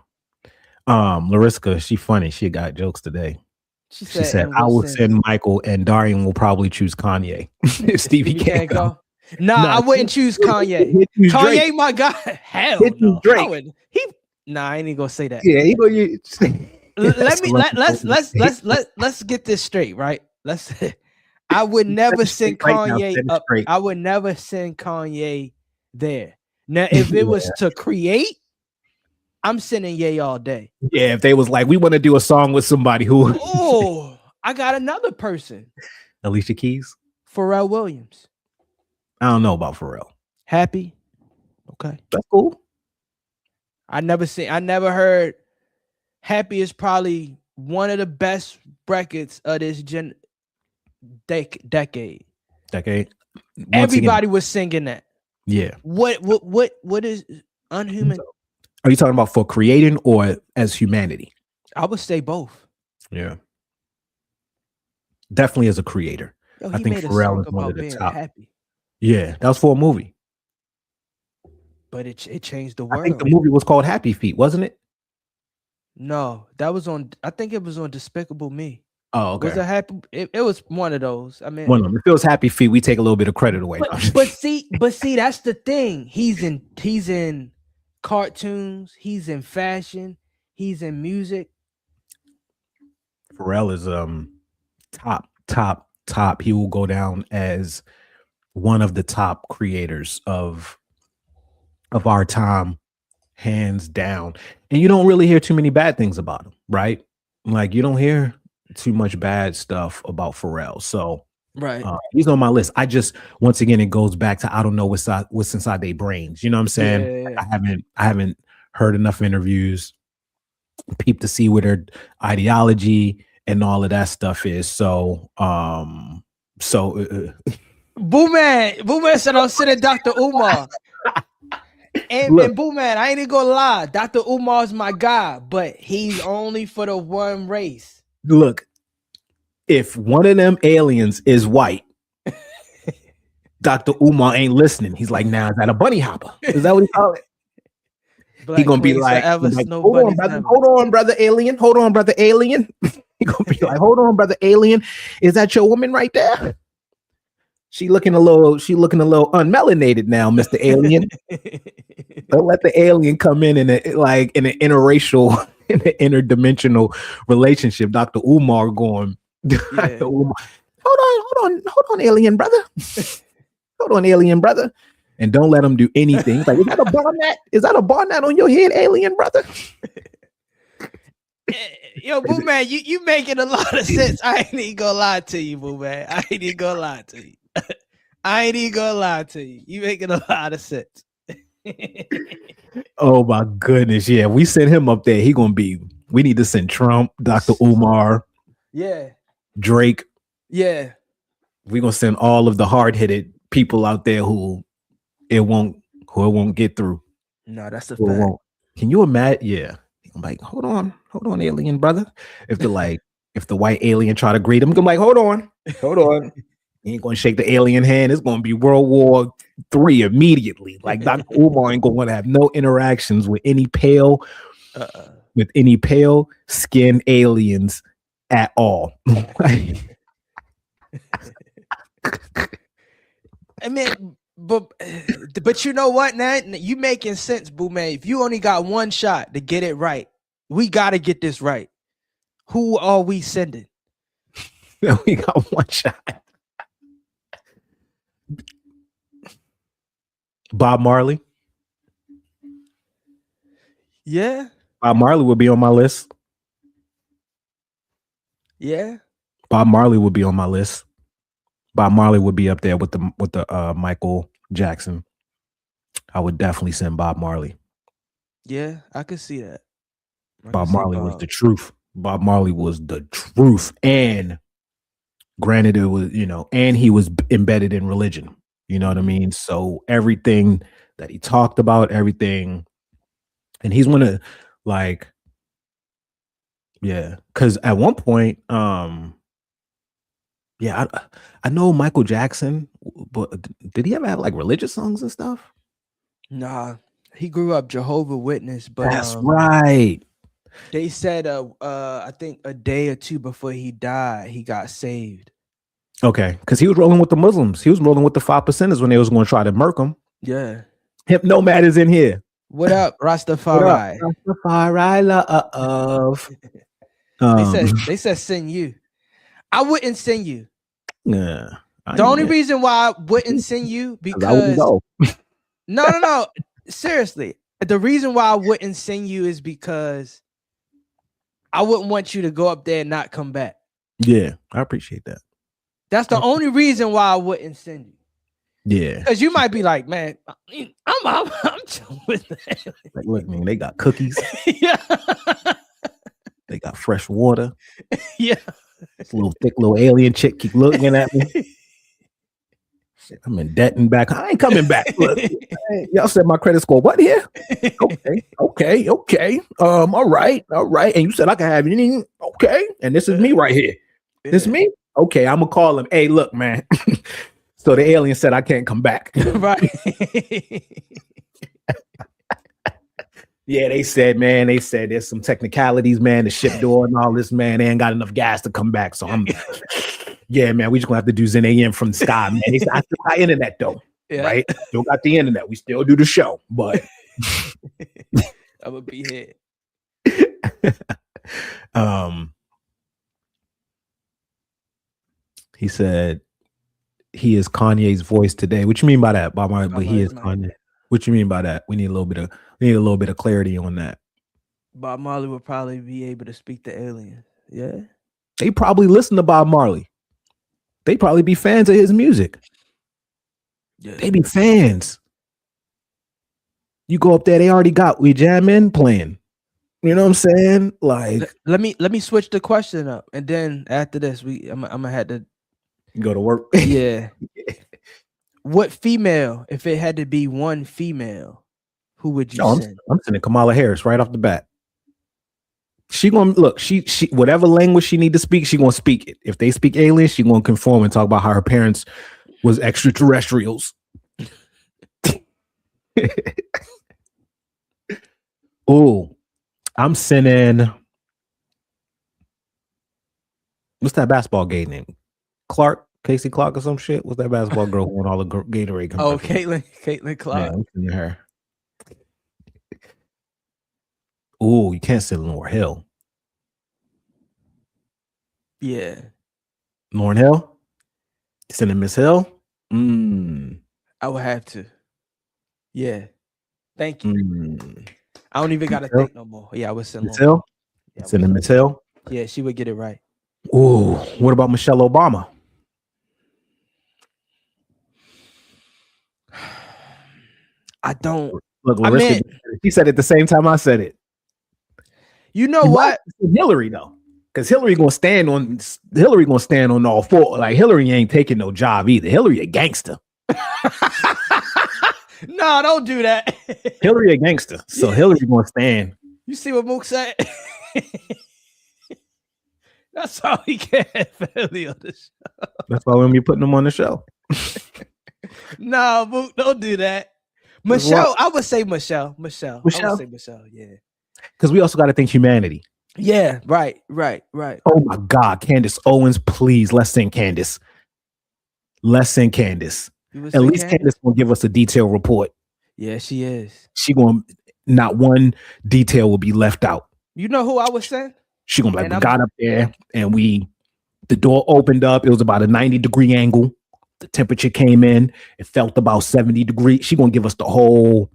S1: Lariska, she funny. She got jokes today. She said I will send Michael and Darian will probably choose Kanye. If Stevie can't go.
S4: Nah, I wouldn't choose Kanye. Kanye, my guy. Hell no. Drake. I ain't even gonna say that.
S1: Yeah,
S4: let's get this straight, right? I would never send Kanye up. I would never send Kanye there. Now, if it was to create, I'm sending Ye all day.
S1: Yeah, if they was like, we want to do a song with somebody who.
S4: Oh, I got another person.
S1: Alicia Keys.
S4: Pharrell Williams.
S1: I don't know about Pharrell.
S4: Happy. Okay,
S1: that's cool.
S4: I never heard. Happy is probably one of the best records of this decade. Everybody was singing that.
S1: Yeah.
S4: What is Unhuman?
S1: Are you talking about for creating or as humanity?
S4: I would say both.
S1: Yeah. Definitely as a creator. I think Pharrell is one of the top.
S4: Happy.
S1: Yeah, that was for a movie.
S4: But it changed the world.
S1: I think the movie was called Happy Feet, wasn't it?
S4: No, that was on. I think it was on Despicable Me.
S1: Oh, okay.
S4: Was it Happy? It was one of those. I mean,
S1: one of them. If it was Happy Feet, we take a little bit of credit away.
S4: But see, that's the thing. He's in cartoons. He's in fashion. He's in music.
S1: Pharrell is top. He will go down as one of the top creators of our time, hands down. And you don't really hear too many bad things about him, right? Like you don't hear too much bad stuff about Pharrell. So
S4: right,
S1: he's on my list. I just, once again, it goes back to I don't know what's inside their brains. You know what I'm saying?
S4: Yeah.
S1: I haven't heard enough interviews, peep to see what their ideology and all of that stuff is. So
S4: Boo Man said I'm sitting Dr. Umar. And Boo Man, I ain't even gonna lie. Dr. Umar's my guy, but he's only for the one race.
S1: Look, if one of them aliens is white, Dr. Umar ain't listening. He's like, nah, is that a bunny hopper? Is that what he call it? He gonna be like, hold on, brother alien. Hold on, brother alien. He gonna be like, hold on, brother alien. Is that your woman right there? She looking a little unmelanated now, Mr. Alien. Don't let the alien come in an interracial, in an interdimensional relationship. Dr. Umar going, Dr. Umar, hold on, alien brother. Hold on, alien brother. And don't let him do anything. It's like, is that a bonnet? Is that a bonnet on your head, alien brother?
S4: Yo, Boo Man, you making a lot of sense. I ain't even gonna lie to you, Boo Man. I ain't even gonna lie to you. You making a lot of sense.
S1: Oh my goodness. Yeah, we send him up there. We need to send Trump, Dr. Umar, Drake.
S4: Yeah.
S1: We're gonna send all of the hard-hitted people out there who it won't get through.
S4: No, that's a fact.
S1: Can you imagine? Yeah. I'm like, hold on, alien brother. If the white alien try to greet him, I'm like, hold on. He ain't gonna shake the alien hand. It's gonna be World War III immediately. Like Dr. Umar ain't gonna want to have no interactions with any pale skinned aliens at all.
S4: I mean, but you know what, now you making sense, Boo Man. If you only got one shot to get it right, we gotta get this right. Who are we sending?
S1: We got one shot. Bob Marley.
S4: Yeah.
S1: Bob Marley will be on my list.
S4: Yeah.
S1: Bob Marley would be on my list. Bob Marley would be up there with the Michael Jackson. I would definitely send Bob Marley.
S4: Yeah, I could see that.
S1: Bob Marley was the truth. Bob Marley was the truth. And granted, it was, and he was embedded in religion. You know what I mean? So everything that he talked about, everything, and he's one of because at one point, I know Michael Jackson, but did he ever have like religious songs and stuff?
S4: Nah, he grew up Jehovah's Witness, but
S1: that's right.
S4: They said I think a day or two before he died, he got saved.
S1: Okay, because he was rolling with the Muslims. He was rolling with the 5%ers when they was going to try to murk him.
S4: Yeah.
S1: Hypnomad is in here.
S4: What up, Rastafari?
S1: What up, Rastafari love.
S4: They said send you. I wouldn't send you.
S1: Yeah.
S4: The only reason why I wouldn't send you because no. Seriously. The reason why I wouldn't send you is because I wouldn't want you to go up there and not come back.
S1: Yeah, I appreciate that.
S4: That's the only reason why I wouldn't send you.
S1: Yeah.
S4: Because you might be like, man, I'm chilling with that.
S1: Like, look, man, they got cookies.
S4: Yeah.
S1: They got fresh water.
S4: Yeah.
S1: This little thick little alien chick keep looking at me. Shit, I'm in debt and back. I ain't coming back. Look, y'all said my credit score. What here? Okay. All right. And you said I can have anything. Okay. And this is me right here. Yeah. This is me. Okay, I'm gonna call him. Hey, look, man. So the alien said I can't come back.
S4: Right.
S1: Yeah, they said there's some technicalities, man. The ship door and all this, man. They ain't got enough gas to come back. So yeah, man. We just gonna have to do Zen AM from the sky, man. They said, I still got internet though, right? Still got the internet. We still do the show, but
S4: I'm gonna be here.
S1: He said he is Kanye's voice today. What you mean by that, Bob? But he is Kanye. What you mean by that? We need a little bit of clarity on that.
S4: Bob Marley would probably be able to speak to aliens. Yeah.
S1: They probably listen to Bob Marley. They probably be fans of his music. Yeah. They be fans. You go up there, they already got We Jam In playing. You know what I'm saying? Like,
S4: let me switch the question up, and then after this, I'm gonna have to
S1: go to work.
S4: Yeah. What female, if it had to be one female, who would you send?
S1: I'm sending Kamala Harris right off the bat. She gonna look. She whatever language she need to speak, she gonna speak it. If they speak English, she gonna conform and talk about how her parents was extraterrestrials. Oh, I'm sending. What's that basketball game name? Casey Clark or some shit. What's that basketball girl who won all the Gatorade?
S4: Oh, Caitlin Clark.
S1: Yeah, I'm sending her. Oh, you can't send Lauryn Hill.
S4: Yeah.
S1: Lauryn Hill? Sending Miss Hill?
S4: I would have to. Yeah. Thank you. I don't even got to think no more. Yeah, I would send
S1: Miss Hill? Yeah, sending Miss Hill?
S4: Yeah, she would get it right.
S1: Ooh, what about Michelle Obama?
S4: I don't.
S1: Look, Larissa, she said it the same time I said it.
S4: You know what?
S1: Hillary though, because Hillary gonna stand on all four. Like Hillary ain't taking no job either. Hillary a gangster.
S4: No, don't do that.
S1: Hillary a gangster, so Hillary gonna stand.
S4: You see what Mook said? That's all he can Philly on the show.
S1: That's why when we putting them on the show.
S4: No, Mook, don't do that. Michelle, I would say Michelle. I would say Michelle, yeah.
S1: Because we also got to think humanity.
S4: Yeah, right.
S1: Oh my God, Candace Owens, please, let's send Candace. At least Candace will give us a detailed report.
S4: Yeah, she is.
S1: She gonna not one detail will be left out.
S4: You know who I would send?
S1: She gonna be like, we got up there and the door opened up. It was about a 90-degree angle. The temperature came in. It felt about 70 degrees. She gonna give us the whole,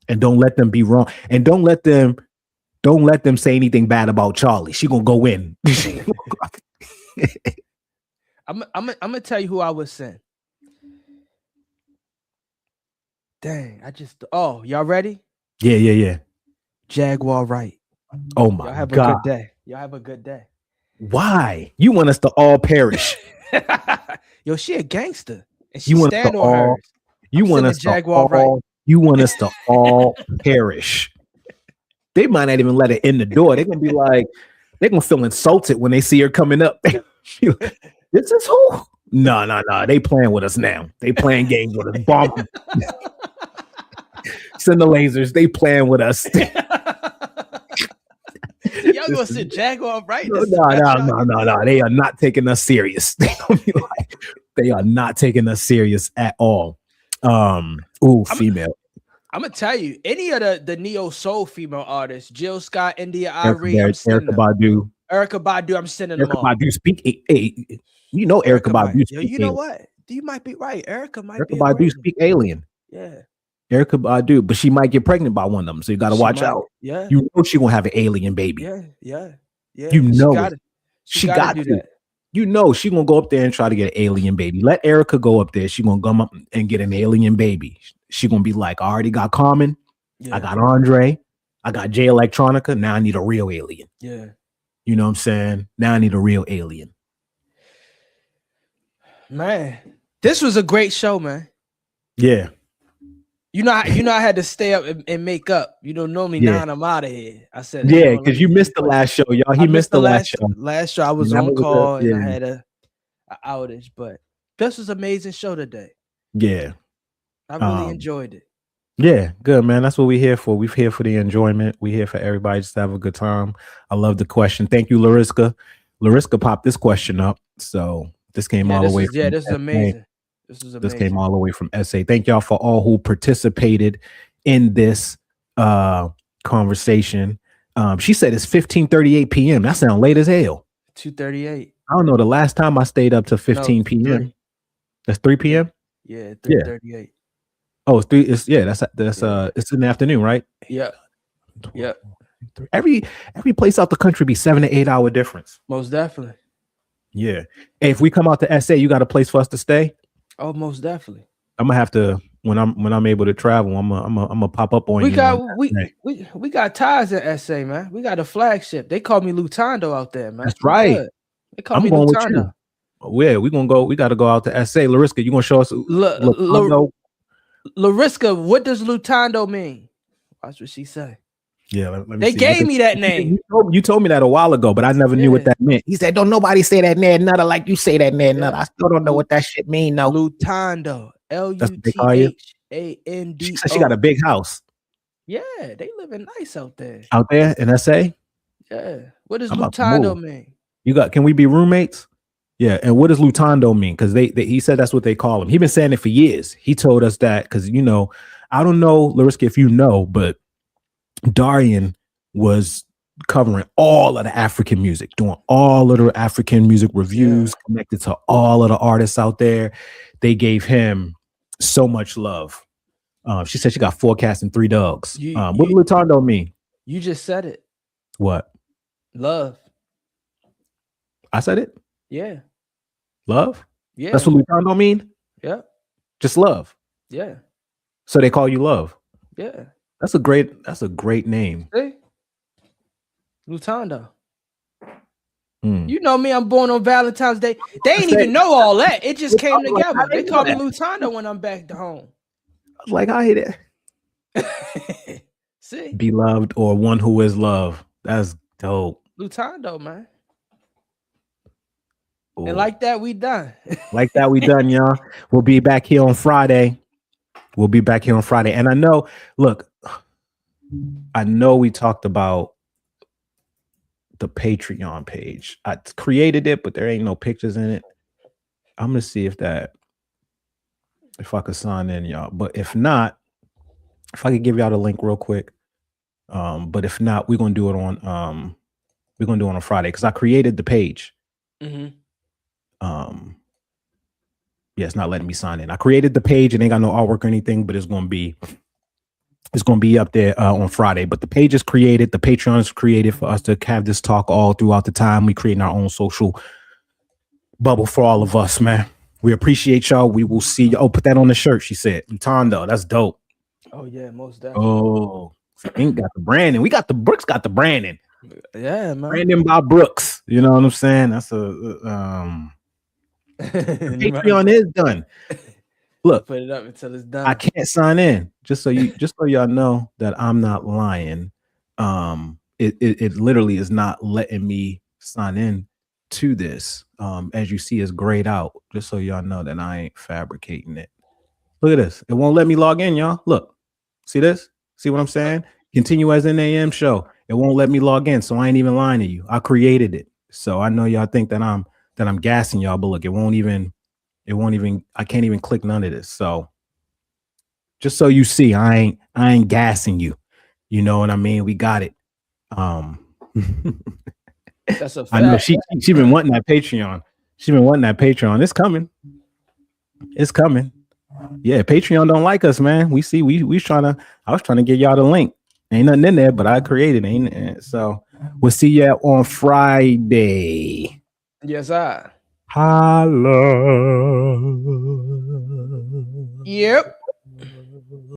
S1: and don't let them be wrong. And don't let them say anything bad about Charlie. She gonna go in.
S4: I'm gonna tell you who I would send. Dang, oh, y'all ready?
S1: Yeah.
S4: Jaguar Wright.
S1: Oh my
S4: Y'all have
S1: God.
S4: a good day. Y'all have a good day.
S1: Why? You want us to all perish?
S4: Yo, she a gangster. And she
S1: You want
S4: stand
S1: us to
S4: on
S1: all,
S4: hers.
S1: you
S4: I'm
S1: want
S4: sending
S1: us to
S4: Jaguar
S1: all,
S4: Wright.
S1: you want us to all perish. They might not even let her in the door. They're gonna be like, they're gonna feel insulted when they see her coming up. This is who? No. They playing with us now. They playing games with us. Bomb. Send the lasers. They playing with us.
S4: Y'all gonna sit Jaguar Wright?
S1: No. They are not taking us serious. They are not taking us serious at all. Female.
S4: I'm gonna tell you, any of the neo soul female artists, Jill Scott, India Ari,
S1: Erykah Badu.
S4: I'm sending them all.
S1: Erykah Badu speak. You know Erykah Badu.
S4: Yo, you know what? You might be right. Erykah
S1: Erykah Badu speak alien.
S4: Yeah.
S1: Erykah Badu, but she might get pregnant by one of them, so you got to watch out.
S4: Yeah.
S1: You know she gonna have an alien baby.
S4: Yeah.
S1: You know
S4: she got to do that.
S1: You know she gonna go up there and try to get an alien baby. Let Erykah go up there. She gonna come up and get an alien baby. She gonna be like, I already got Common. Yeah. I got Andre. I got Jay Electronica. Now I need a real alien.
S4: Yeah.
S1: You know what I'm saying? Now I need a real alien.
S4: Man, this was a great show, man.
S1: Yeah.
S4: You know, I had to stay up and make up. You know, normally 9 I'm out of here. I said,
S1: because you missed the last show, y'all. He missed the last show.
S4: Last show, I was on call and I had a outage, but this was an amazing show today.
S1: Yeah,
S4: I really enjoyed it.
S1: Yeah, good, man. That's what we're here for. We're here for the enjoyment. We're here for everybody just to have a good time. I love the question. Thank you, Lariska. Lariska popped this question up, so this came all the way.
S4: This is amazing.
S1: This came all the way from SA. Thank y'all for all who participated in this conversation. She said it's 15:38 p.m. That sounds late as hell.
S4: 2:38.
S1: I don't know. The last time I stayed up to 15 p.m.
S4: 3.
S1: That's 3 p.m.
S4: Yeah, 3:38.
S1: Oh, it's 3. It's it's in the afternoon, right?
S4: Yeah.
S1: Every place out the country be 7 to 8 hour difference.
S4: Most definitely.
S1: Yeah. Hey, if we come out to SA, you got a place for us to stay?
S4: Oh, most definitely.
S1: I'm gonna have to when I'm able to travel. I'm gonna pop up on you.
S4: We got ties in SA, man. We got a flagship. They call me Lutando out there, man.
S1: That's right.
S4: They call me Lutando.
S1: Yeah, we gonna go. We got to go out to SA. Lariska, you gonna show us?
S4: Lariska, what does Lutando mean? Watch what she say.
S1: Yeah, let me
S4: they
S1: see.
S4: gave me that name.
S1: You told me that a while ago, but I never knew what that meant. He said, "Don't nobody say that nerd nutter like you say that nerd nutter." I still don't know what that shit mean. No,
S4: Lutando, Luthando.
S1: She said she got a big house.
S4: Yeah, they living nice out there.
S1: Out there in SA.
S4: Yeah. What does Lutando mean?
S1: Can we be roommates? Yeah, and what does Lutando mean? Because he said that's what they call him. He's been saying it for years. He told us that because I don't know, Lariska, if you know, but Darian was covering all of the African music, doing all of the African music reviews, connected to all of the artists out there. They gave him so much love. She said she got 4 cats and 3 dogs. What does Lutando mean?
S4: You just said it.
S1: What?
S4: Love.
S1: I said it?
S4: Yeah.
S1: Love?
S4: Yeah.
S1: That's what Lutando mean?
S4: Yeah.
S1: Just love.
S4: Yeah.
S1: So they call you Love.
S4: Yeah.
S1: That's a great name.
S4: See? Lutando. You know me, I'm born on Valentine's Day. They ain't even know all that. It just came together. They call me Lutando when I'm back to home.
S1: I was like, I hate it.
S4: See?
S1: Beloved or one who is love. That's dope.
S4: Lutando, man.
S1: Ooh.
S4: And like that, we done.
S1: Like that, we done, y'all. We'll be back here on Friday. And I know, look, I know we talked about the Patreon page. I created it, but there ain't no pictures in it. I'm gonna see if I could sign in, y'all. But if not, if I could give y'all the link real quick. But if not, we're gonna do it on Friday because I created the page.
S4: Mm-hmm.
S1: Yeah, it's not letting me sign in. I created the page and ain't got no artwork or anything, but it's gonna be up there on Friday. But the page is created, the Patreon is created for us to have this talk all throughout the time. We creating our own social bubble for all of us, man. We appreciate y'all. We will see you. Oh, put that on the shirt. She said, Lutondo. That's dope.
S4: Oh yeah, most definitely.
S1: Oh, Ink got the branding. We got the Brooks. Got the branding.
S4: Yeah, man.
S1: Brandon by Brooks. You know what I'm saying? That's a Patreon is done. Look,
S4: put it up until it's done.
S1: I can't sign in. Just so y'all know that I'm not lying. It literally is not letting me sign in to this. As you see, it's grayed out. Just so y'all know that I ain't fabricating it. Look at this. It won't let me log in, y'all. Look, see this? See what I'm saying? Continue as an AM show. It won't let me log in, so I ain't even lying to you. I created it, so I know y'all think that I'm gassing y'all, but look, it won't even. I can't even click none of this. So, just so you see, I ain't gassing you. You know what I mean? We got it.
S4: That's a fact.
S1: I know she been wanting that Patreon. She been wanting that Patreon. It's coming. It's coming. Yeah, Patreon don't like us, man. We was trying to get y'all the link. Ain't nothing in there, but I created it. So we'll see you on Friday.
S4: Yes, I.
S1: Holla.
S4: Yep.